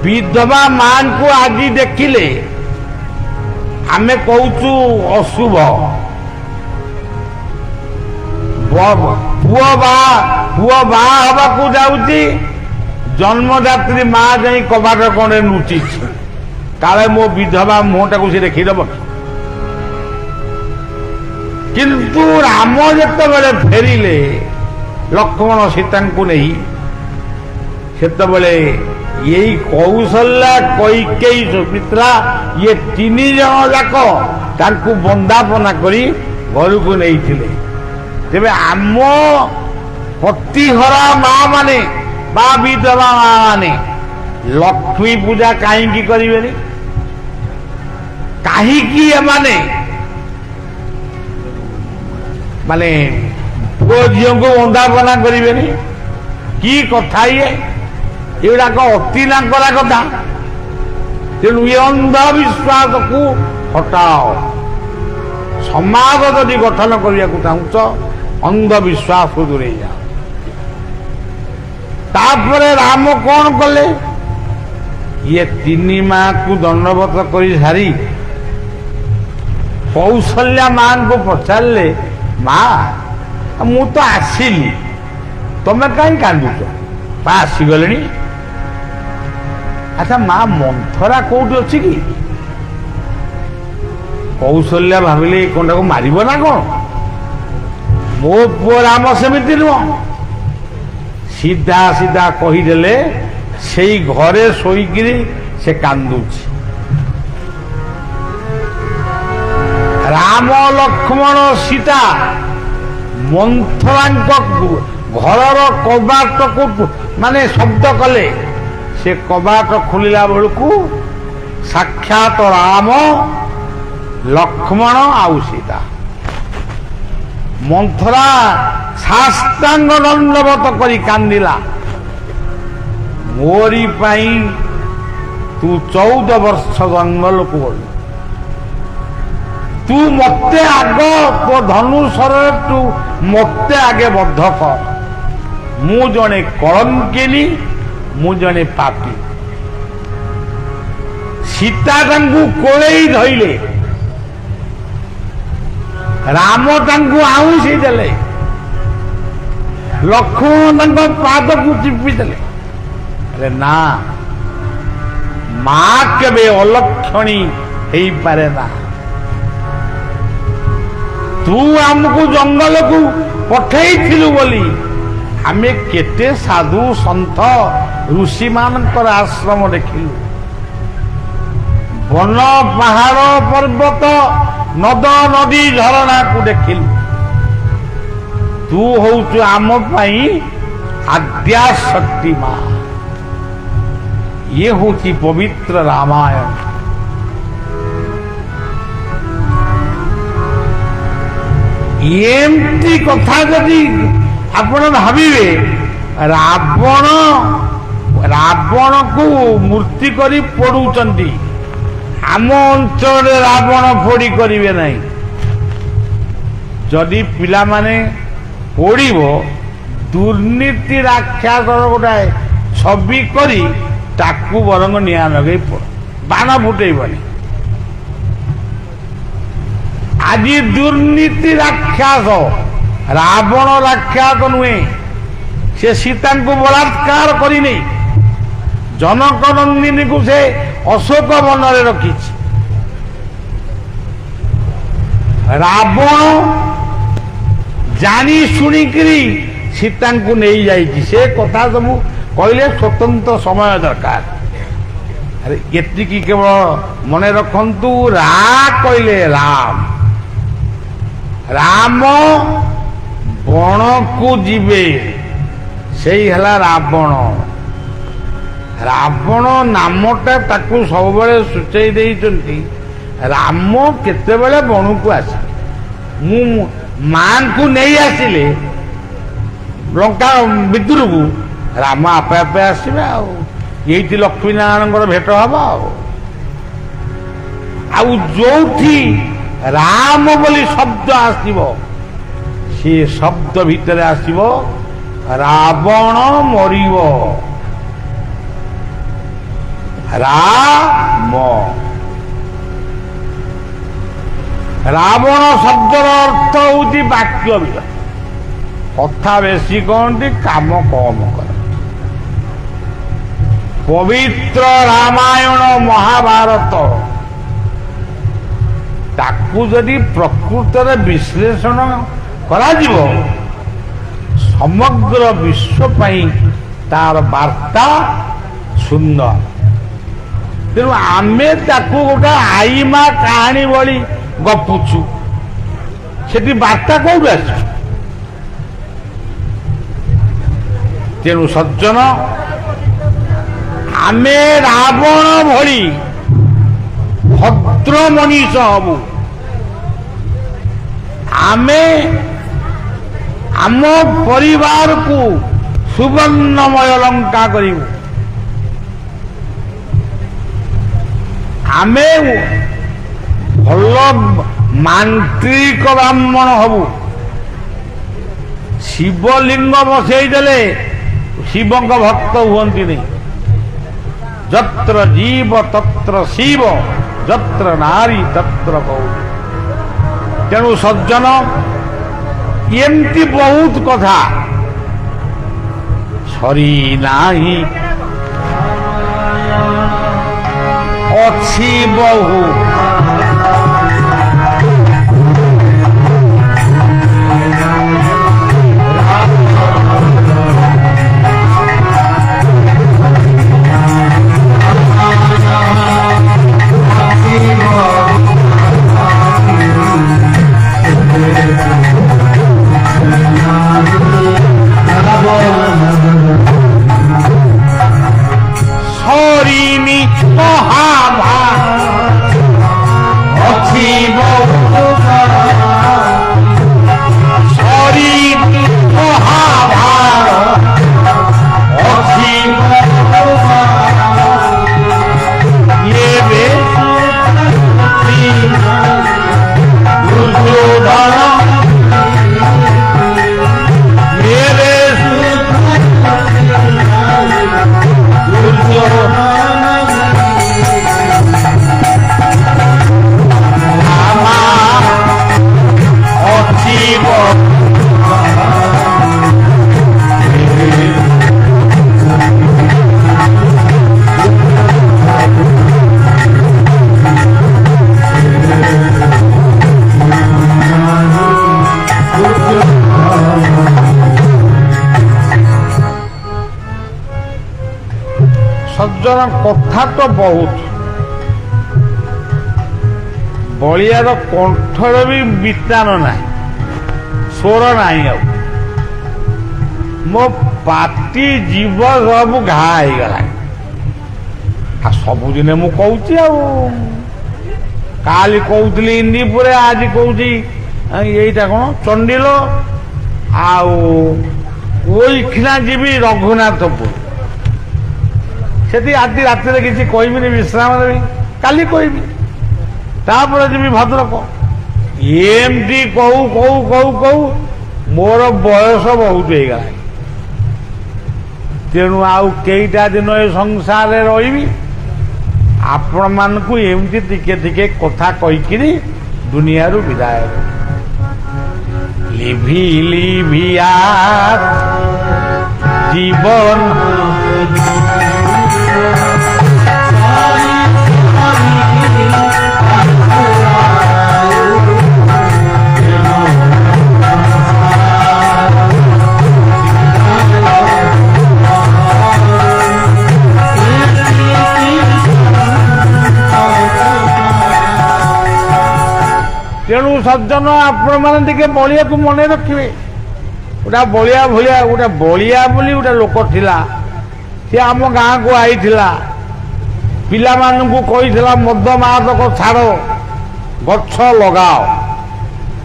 ବିଧବା ମାଙ୍କୁ ଆଜି ଦେଖିଲେ ଆମେ କହୁଛୁ ଅଶୁଭ। ପୁଅ ବାହା ହବାକୁ ଯାଉଛି, ଜନ୍ମଦାତ୍ରୀ ମା ଯାଇ କବାଟ କଣେ ଲୁଚିଛି, କାଳେ ମୋ ବିଧବା ମୁହଁଟାକୁ ସେ ଦେଖିଦବ। କିନ୍ତୁ ରାମ ଯେତେବେଳେ ଫେରିଲେ ଲକ୍ଷ୍ମଣ ସୀତାଙ୍କୁ ନେଇ, ସେତେବେଳେ ଏଇ କୌଶଲ୍ୟା, କୈକେୟୀ, ସୁମିତ୍ରା, ଇଏ 3 ଜଣ ଯାକ ତାଙ୍କୁ ବନ୍ଦାପନା କରି ଘରକୁ ନେଇଥିଲେ। ତେବେ ଆମ ପତିହରା ମା ମାନେ ବା ବିଧବା ମା ମାନେ ଲକ୍ଷ୍ମୀ ପୂଜା କାହିଁକି କରିବେନି? କାହିଁକି ଏମାନେ ମାନେ ପୁଅ ଝିଅଙ୍କୁ ବନ୍ଦାପନା କରିବେନି? କି କଥା ଇଏ? ଏଗୁଡାକ ଅତି ନାଙ୍କର କଥା। ତେଣୁ ଏ ଅନ୍ଧବିଶ୍ୱାସକୁ ହଟାଅ। ସମାଜ ଯଦି ଗଠନ କରିବାକୁ ଚାହୁଁଛ ଅନ୍ଧବିଶ୍ୱାସକୁ ଦୂରେଇ ଯାଅ। ତାପରେ ରାମ କଣ କଲେ? ଇଏ ତିନି ମାଙ୍କୁ ଦଣ୍ଡବତ କରି ସାରି କୌଶଲ୍ୟା ମାଙ୍କୁ ପଚାରିଲେ, ମା ମୁଁ ତ ଆସିଲି, ତମେ କାହିଁ କାନ୍ଦୁଛ? ମା ଆସିଗଲେଣି। ଆଚ୍ଛା ମା ମନ୍ଥରା କୋଉଠି ଅଛି କି? କୌଶଲ୍ୟା ଭାବିଲେ ଏ କଣଟାକୁ ମାରିବ ନା କଣ? ମୋ ପୁଅ ରାମ ସେମିତି ନୁହଁ। ସିଧା ସିଧା କହିଦେଲେ, ସେଇ ଘରେ ଶୋଇକିରି ସେ କାନ୍ଦୁଛି। ରାମ ଲକ୍ଷ୍ମଣ ସୀତା ମନ୍ଥରାଙ୍କ ଘରର କବାଟକୁ ମାନେ ଶବ୍ଦ କଲେ। ସେ କବାଟ ଖୋଲିଲା ବେଳକୁ ସାକ୍ଷାତ ରାମ, ଲକ୍ଷ୍ମଣ ଆଉ ସୀତା। ମନ୍ଥରା ସାଷ୍ଟାଙ୍ଗ ଦଣ୍ଡବତ କରି କାନ୍ଦିଲା, ମୋରି ପାଇଁ ତୁ 14 ବର୍ଷ ଜଙ୍ଗଲକୁ ଗଲୁ, ତୁ ମତେ ଆଗ ତୋ ଧନୁଷରରେ ତୁ ମତେ ଆଗେ ବଦ୍ଧ କର। ମୁଁ ଜଣେ କଳଙ୍କିନୀ, ମୁଁ ଜଣେ ପାପୀ। ସୀତା ତାଙ୍କୁ କୋଳେଇ ଧଇଲେ, ରାମ ତାଙ୍କୁ ଆଉଁସି ଦେଲେ, ଲକ୍ଷ୍ମଣ ତାଙ୍କ ପାଦକୁ ଚିପି ଦେଲେ। ଆରେ ନା, ମା କେବେ ଅଲକ୍ଷଣୀ ହେଇପାରେ ନା। ତୁ ଆମକୁ ଜଙ୍ଗଲକୁ ପଠେଇଥିଲୁ ବୋଲି ଆମେ କେତେ ସାଧୁ ସନ୍ଥ ଋଷିମାନଙ୍କର ଆଶ୍ରମ ଦେଖିଲୁ, ବନ ପାହାଡ଼ ପର୍ବତ ନଦ ନଦୀ ଝରଣାକୁ ଦେଖିଲୁ। ତୁ ହଉଛୁ ଆମ ପାଇଁ ଆଦ୍ୟାଶକ୍ତି ମା। ଇଏ ହଉଛି ପବିତ୍ର ରାମାୟଣ। ଏମିତି କଥା ଯଦି ଆପଣ ଭାବିବେ, ରାବଣକୁ ମୂର୍ତ୍ତି କରି ପୋଡୁଛନ୍ତି, ଆମ ଅଞ୍ଚଳରେ ରାବଣ ପୋଡି କରିବେ ନାହିଁ। ଯଦି ପିଲାମାନେ ପୋଡିବ, ଦୁର୍ନୀତି ରାକ୍ଷସର ଗୋଟାଏ ଛବି କରି ତାକୁ ବରଂ ନିଆଁ ଲଗେଇ ପୋଡ, ବାଣ ଫୁଟେଇବନି। ଆଜି ଦୁର୍ନୀତି ରାକ୍ଷସ, ରାବଣ ରାକ୍ଷସ ନୁହେଁ। ସେ ସୀତାଙ୍କୁ ବଳାତ୍କାର କରିନି, ଜନକ ନନ୍ଦିନୀକୁ ସେ ଅଶୋକ ବନରେ ରଖିଛି। ରାବଣ ଜାଣି ଶୁଣିକିରି ସୀତାଙ୍କୁ ନେଇଯାଇଛି। ସେ କଥା ସବୁ କହିଲେ ସ୍ୱତନ୍ତ୍ର ସମୟ ଦରକାର। ଆରେ ଏତିକି କେବଳ ମନେ ରଖନ୍ତୁ, ରା କହିଲେ ରାମ, ରାମ ବଣକୁ ଯିବେ, ସେଇ ହେଲା ରାବଣ। ରାବଣ ନାମଟା ତାକୁ ସବୁବେଳେ ସୂଚେଇ ଦେଇଛନ୍ତି, ରାମ କେତେବେଳେ ବଣକୁ ଆସେ। ମୁଁ ମାଙ୍କୁ ନେଇ ଆସିଲେ ଲଙ୍କା ଭିତରକୁ, ରାମ ଆପେ ଆପେ ଆସିବେ। ଆଉ ଏଇଠି ଲକ୍ଷ୍ମୀ ନାରାୟଣଙ୍କର ଭେଟ ହବ। ଆଉ ଯୋଉଠି ରାମ ବୋଲି ଶବ୍ଦ ଆସିବ, ସେ ଶବ୍ଦ ଭିତରେ ଆସିବ ରାବଣ ମରିବ। ରାମ, ରାବଣ ଶବ୍ଦର ଅର୍ଥ ହଉଛି ବାକ୍ୟ ବିର। କଥା ବେଶୀ କହନ୍ତି, କାମ କମ କରନ୍ତି। ପବିତ୍ର ରାମାୟଣ ମହାଭାରତ, ତାକୁ ଯଦି ପ୍ରକୃତରେ ବିଶ୍ଳେଷଣ କରାଯିବ, ସମଗ୍ର ବିଶ୍ୱ ପାଇଁ ତାର ବାର୍ତ୍ତା ସୁନ୍ଦର। ତେଣୁ ଆମେ ତାକୁ ଗୋଟେ ଆଇମା କାହାଣୀ ଭଳି ଗପୁଛୁ, ସେଠି ବାର୍ତ୍ତା କୋଉଠୁ ଆସିବ? ତେଣୁ ସଜ୍ଜନ, ଆମେ ରାବଣ ଭଳି ଭଦ୍ର ମଣିଷ ହବୁ। ଆମେ ଆମ ପରିବାରକୁ ସୁବର୍ଣ୍ଣମୟ ଲଙ୍କା କରିବୁ। ଆମେ ଭଲ ମାନ୍ତ୍ରିକ ବ୍ରାହ୍ମଣ ହବୁ। ଶିବଲିଙ୍ଗ ବସେଇ ଦେଲେ ଶିବଙ୍କ ଭକ୍ତ ହୁଅନ୍ତିନି। ଯତ୍ର ଜୀବ ତତ୍ର ଶିବ, ଯତ୍ର ନାରୀ ତତ୍ର ଗୌରୀ। ତେଣୁ ସଜ୍ଜନ, ଏମିତି ବହୁତ କଥା ସରି ନାହିଁ, ଅଛି ବହୁ। সরিনি মহাভা অছি সরিনি মহাভার অছি এবে দুর্যোধন মেরে ସଜ୍ଜନ, କଥା ତ ବହୁତ। ବଳିଆର କଣ୍ଠରେ ବି ବିତାନ ନାହିଁ, ସ୍ୱର ନାହିଁ। ଆଉ ମୋ ପାଟି ଜୀବ ସବୁ ଘା ହେଇଗଲାଣି। ଆଉ ସବୁଦିନେ ମୁଁ କହୁଛି, ଆଉ କାଲି କହୁଥିଲି ଇନ୍ଦିପୁରେ, ଆଜି କହୁଛି ଏଇଟା କଣ ଚଣ୍ଡିଲ, ଆଉ ଓଇଖିନା ଯିବି ରଘୁନାଥପୁର। ସେଠି ଆଜି ରାତିରେ କିଛି କହିବିନି, ବିଶ୍ରାମ ନେବି, କାଲି କହିବି, ତାପରେ ଯିବି ଭଦ୍ରକ। ଏମିତି କହୁ କହୁ କହୁ କହୁ ମୋର ବୟସ ବହୁତ ହେଇଗଲା। ତେଣୁ ଆଉ କେଇଟା ଦିନ ଏ ସଂସାରରେ ରହିବି। ଆପଣମାନଙ୍କୁ ଏମିତି ଟିକେ ଟିକେ କଥା କହିକିରି ଦୁନିଆରୁ ବିଦାୟ। লিভি লিভিয়া জীবন तेणु सज्जन आपण मैंने टे बलिया को मन रखिए गोटा बलिया भाया गोटे बलिया बोली गोटे लोक थिला सी आम गाँ को आई पिला मानू कही मद मादक छाड़ गछ लगाओ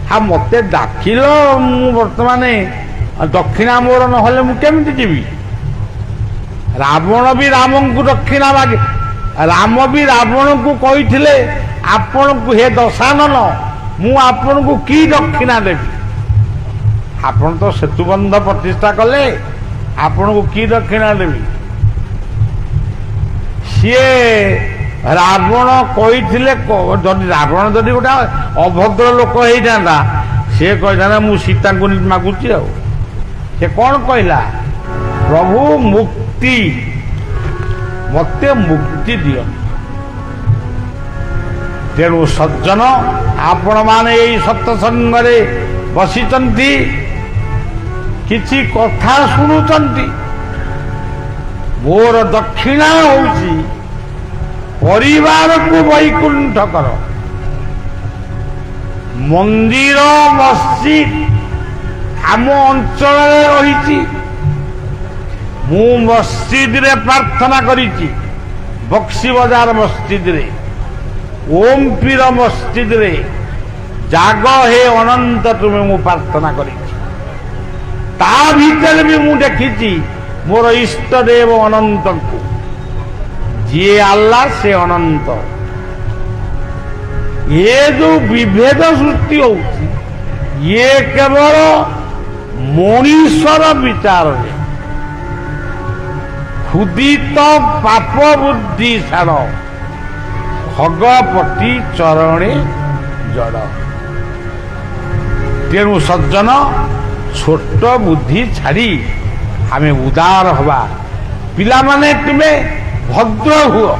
हाँ मत डाकिल बर्तमान दक्षिणा मोर ना मुझे जीवी रावण भी राम को दक्षिणा मागे राम भी रावण को कही आपण को हे दशानन मु आपन को की दक्षिणा देवी आपन तो सेतुबंध प्रतिष्ठा कले आपन को की दक्षिणा देवी सी रावण कही रावण जदि गोटा अभद्र लोक होता सी कही मु सीता को मागुची से कौन कहला प्रभु मुक्ति मते मुक्ति दियो तेणु सज्जन आपण माने यही सत्संग बसी किछि कथा शुणुचंती मोर दक्षिणा होउची परिवार को वैकुंठ कर मंदिर मस्जिद आम अंचल रही मु मस्जिद रे प्रार्थना करिछि बक्सी बाजार मस्जिद रे ओम पीर मस्जिद रे जाग हे अनंत तुम्हें मु प्रार्थना करी ता भीतर भी मु देखी मोर इष्ट देव अनंत को जी अल्लाह से अनंत ଏ ଯୋଉ ବିଭେଦ ସୃଷ୍ଟି ହଉଛି ଇଏ କେବଳ ମଣିଷର ବିଚାରରେ ক্ষুদিত পাপ বুদ্ধি ছাড় খগপতি চরণে জড়। তেণু সজ্জন ছোট বুদ্ধি ছাড়ি আমি উদার হবা। পিলামানে তুমে ভদ্র হুଅ।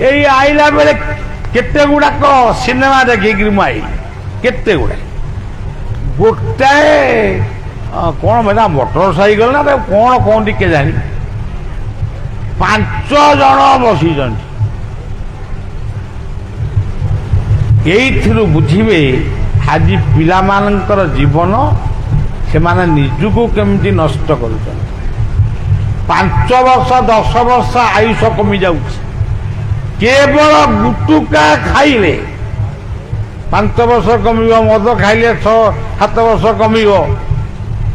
এই আইলা বেলে কেতে গুড়াক সিনেমা ଦେଖିକିରି ମୁଁ ଆଇଲି କେତେ ଗୁଡ଼ାଏ। ଗୋଟାଏ କଣ ଏଇଟା ମୋଟର ସାଇକେଲ ନା କଣ କହନ୍ତି କେଜାଣି 5 ଜଣ ବସିଛନ୍ତି। ଏଇଥିରୁ ବୁଝିବେ ଆଜି ପିଲାମାନଙ୍କର ଜୀବନ ସେମାନେ ନିଜକୁ କେମିତି ନଷ୍ଟ କରୁଛନ୍ତି। 5 ବର୍ଷ 10 ବର୍ଷ ଆୟୁଷ କମି ଯାଉଛି। କେବଳ ଗୁଟୁକା ଖାଇଲେ 5 ବର୍ଷ କମିବ, ମଦ ଖାଇଲେ 6-7 ବର୍ଷ କମିବ।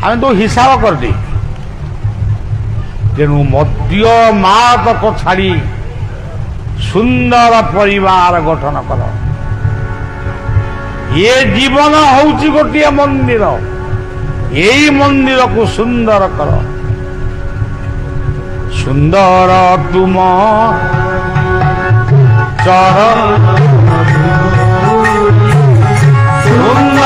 ଆମେ ତ ହିସାବ କରିଦେଇଛୁ। ତେଣୁ ମଦ୍ୟ ମାଦକ ଛାଡ଼ି ସୁନ୍ଦର ପରିବାର ଗଠନ କର। ଏ ଜୀବନ ହଉଛି ଗୋଟିଏ ମନ୍ଦିର। ଏଇ ମନ୍ଦିରକୁ ସୁନ୍ଦର କର। ସୁନ୍ଦର ତୁମ ଚରଣ ସୁନ୍ଦର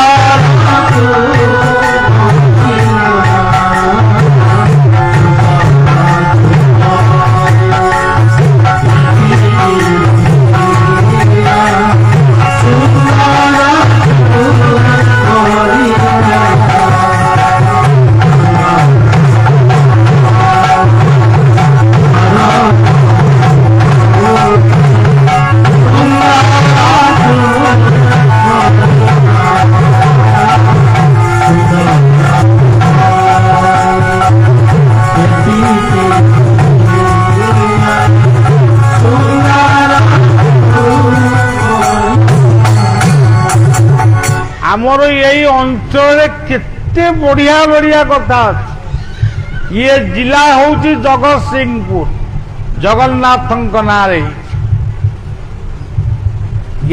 ଆମର ଏଇ ଅଞ୍ଚଳରେ କେତେ ବଢିଆ ବଢିଆ କଥା ଅଛି। ଇଏ ଜିଲ୍ଲା ହଉଛି ଜଗତସିଂହପୁର, ଜଗନ୍ନାଥଙ୍କ ନାଁରେ।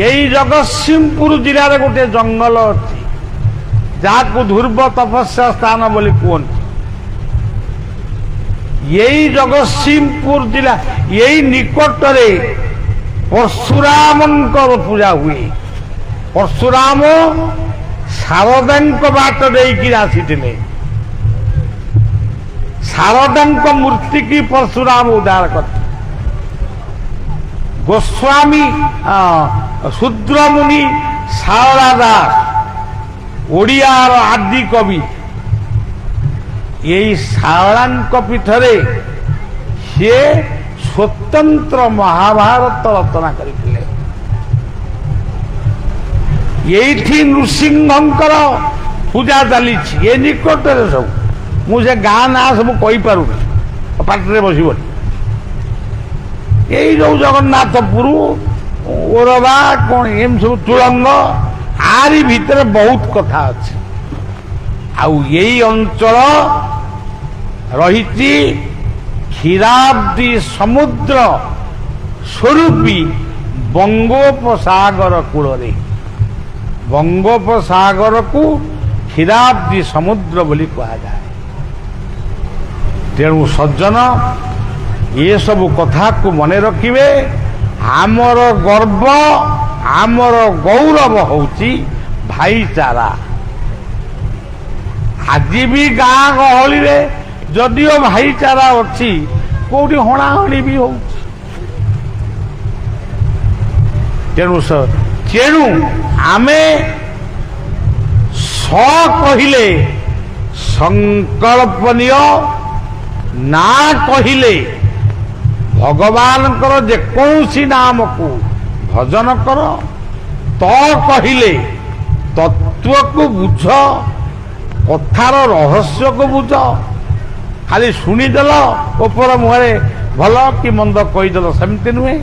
ଏଇ ଜଗତସିଂହପୁର ଜିଲ୍ଲାରେ ଗୋଟେ ଜଙ୍ଗଲ ଅଛି ଯାହାକୁ ଧ୍ରୁବ ତପସ୍ୟା ସ୍ଥାନ ବୋଲି କୁହନ୍ତି। ଏଇ ଜଗତସିଂହପୁର ଜିଲ୍ଲା ଏଇ ନିକଟରେ ପରଶୁରାମଙ୍କର ପୂଜା ହୁଏ। ପରଶୁରାମ ଶାରଦାଙ୍କ ବାଟ ଦେଇକି ଆସିଥିଲେ। ଶାରଦାଙ୍କ ମୂର୍ତ୍ତି କି ପରଶୁରାମ ଉଦ୍ଧାର କରିଥିଲେ। ଗୋସ୍ୱାମୀ ଶୂଦ୍ରମୁନି ଶାରଳା ଦାସ ଓଡ଼ିଆର ଆଦି କବି। ଏଇ ଶାରଳାଙ୍କ ପୀଠରେ ସିଏ ସ୍ୱତନ୍ତ୍ର ମହାଭାରତ ରଚନା କରିଥିଲେ। ଏଇଠି ନୃସିଂହଙ୍କର ପୂଜା ଚାଲିଛି ଏ ନିକଟରେ ସବୁ। ମୁଁ ସେ ଗାଁ ନାଁ ସବୁ କହିପାରୁନି, ପାଟିରେ ବସିବନି। ଏଇ ଯୋଉ ଜଗନ୍ନାଥପୁର ଓରବା କଣ ଏମିତି ସବୁ ତୁଳଙ୍ଗ, ଆରି ଭିତରେ ବହୁତ କଥା ଅଛି। ଆଉ ଏଇ ଅଞ୍ଚଳ ରହିଛି କ୍ଷୀରାବ୍ଦି ସମୁଦ୍ର ସ୍ୱରୂପୀ ବଙ୍ଗୋପସାଗର କୂଳରେ। ବଙ୍ଗୋପସାଗରକୁ କ୍ଷୀରାବ୍ଦି ସମୁଦ୍ର ବୋଲି କୁହାଯାଏ। ତେଣୁ ସଜ୍ଜନ ଏସବୁ କଥାକୁ ମନେ ରଖିବେ। ଆମର ଗର୍ବ, ଆମର ଗୌରବ ହଉଛି ଭାଇଚାରା। ଆଜି ବି ଗାଁ ଗହଳିରେ ଯଦିଓ ଭାଇଚାରା ଅଛି, କୋଉଠି ହଣାହଣି ବି ହଉଛି। ତେଣୁ ଆମେ କହିଲେ ସଂକଳ୍ପନୀୟ, ନା କହିଲେ ଭଗବାନଙ୍କର ଯେକୌଣସି ନାମକୁ ଭଜନ କର, କହିଲେ ତତ୍ଵକୁ ବୁଝ, କଥାର ରହସ୍ୟକୁ ବୁଝ। ଖାଲି ଶୁଣିଦେଲ, ଉପର ମୁହଁରେ ଭଲ କି ମନ୍ଦ କହିଦେଲ, ସେମିତି ନୁହେଁ।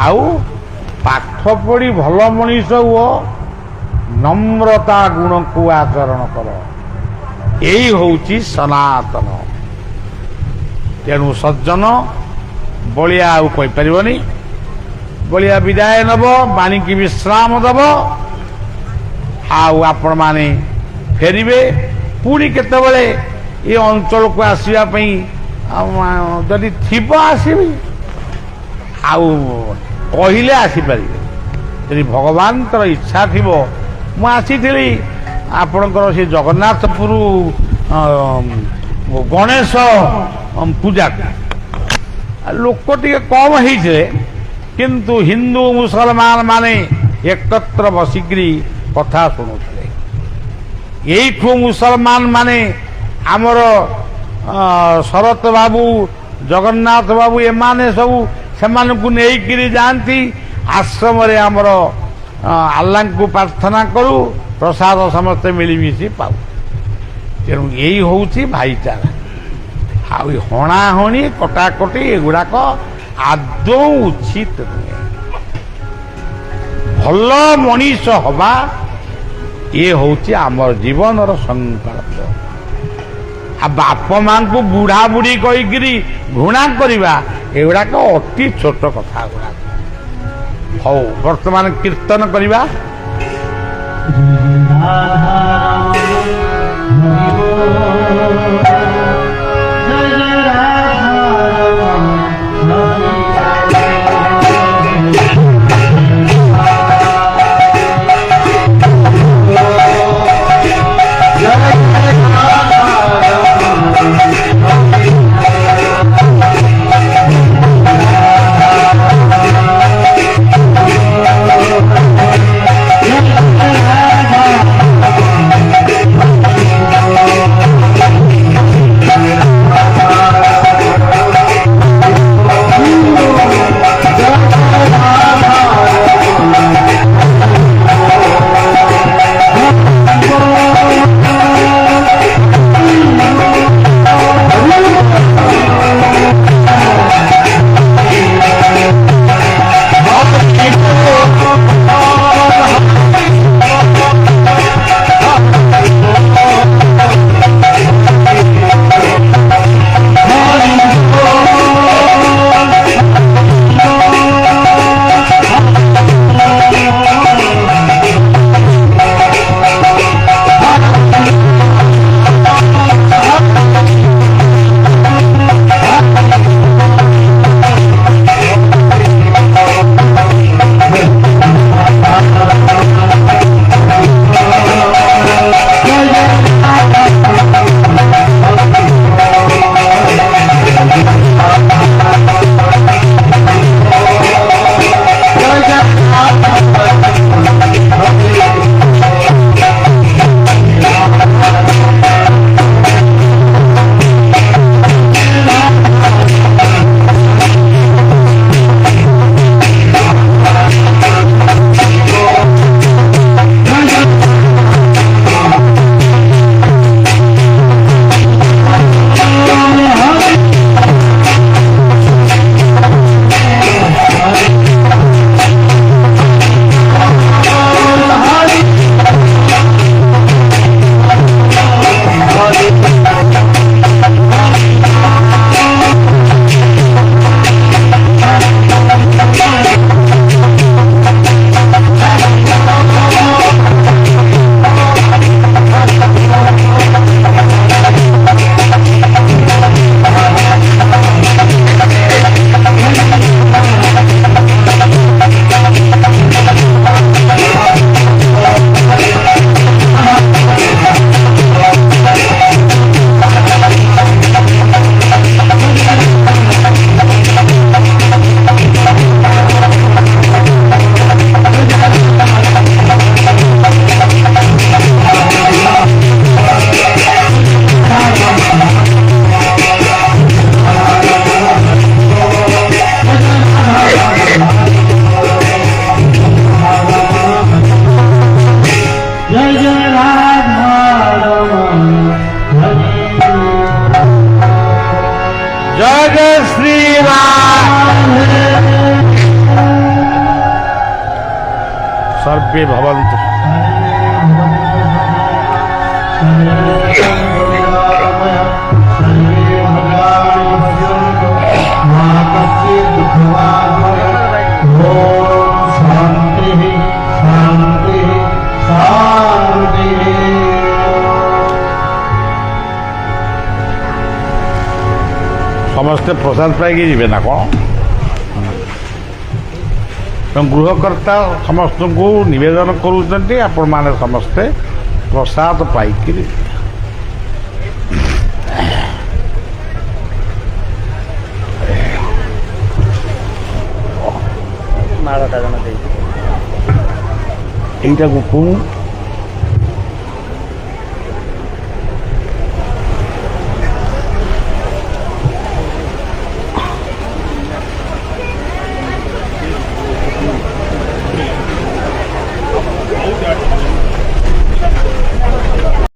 ଆଉ ପାଠ ପଢି ଭଲ ମଣିଷ ହୁଅ, ନମ୍ରତା ଗୁଣକୁ ଆଚରଣ କର। ଏଇ ହଉଛି ସନାତନ। ତେଣୁ ସଜ୍ଜନ ବଳିଆ ଆଉ କହିପାରିବନି। ବଳିଆ ବିଦାୟ ନେବ, ବାଣୀକି ବିଶ୍ରାମ ଦେବ, ଆଉ ଆପଣମାନେ ଫେରିବେ। ପୁଣି କେତେବେଳେ ଏ ଅଞ୍ଚଳକୁ ଆସିବା ପାଇଁ ଯଦି ଥିବ ଆସିବେ, ଆଉ କହିଲେ ଆସିପାରିବେ। ଯଦି ଭଗବାନଙ୍କର ଇଚ୍ଛା ଥିବ, ମୁଁ ଆସିଥିଲି ଆପଣଙ୍କର ସେ ଜଗନ୍ନାଥପୁର ଗଣେଶ ପୂଜାକୁ, ଲୋକ ଟିକେ କମ ହେଇଥିଲେ, କିନ୍ତୁ ହିନ୍ଦୁ ମୁସଲମାନ ମାନେ ଏକତ୍ର ବସିକିରି କଥା ଶୁଣୁଥିଲେ। ଏଇଠୁ ମୁସଲମାନ ମାନେ ଆମର ଶରତ ବାବୁ, ଜଗନ୍ନାଥ ବାବୁ, ଏମାନେ ସବୁ ସେମାନଙ୍କୁ ନେଇକିରି ଯାଆନ୍ତି ଆଶ୍ରମରେ। ଆମର ଆଲ୍ଲାଙ୍କୁ ପ୍ରାର୍ଥନା କରୁ, ପ୍ରସାଦ ସମସ୍ତେ ମିଳିମିଶି ପାଉ। ତେଣୁ ଏଇ ହେଉଛି ଭାଇଚାରା। ଆଉ ହଣାହଣି କଟାକଟି ଏଗୁଡ଼ାକ ଆଦୌ ଉଚିତ ନୁହେଁ। ଭଲ ମଣିଷ ହବା ଇଏ ହେଉଛି ଆମର ଜୀବନର ସଂକଳ୍ପ। ଆଉ ବାପ ମାଙ୍କୁ ବୁଢା ବୁଢୀ କହିକିରି ଘୃଣା କରିବା ଏଗୁଡ଼ାକ ଅତି ଛୋଟ କଥା ଗୁଡ଼ାକ। ହଉ, ବର୍ତ୍ତମାନ କୀର୍ତ୍ତନ କରିବା। सर्वे भवन्तु। शांति शांति शांति। समस्ते प्रसाद पाई जीवे ना कौन गृहकर्ता समस्त को निवेदन करुँच आपण मैंने समस्ते प्रसाद पाई माला टा जन এইটা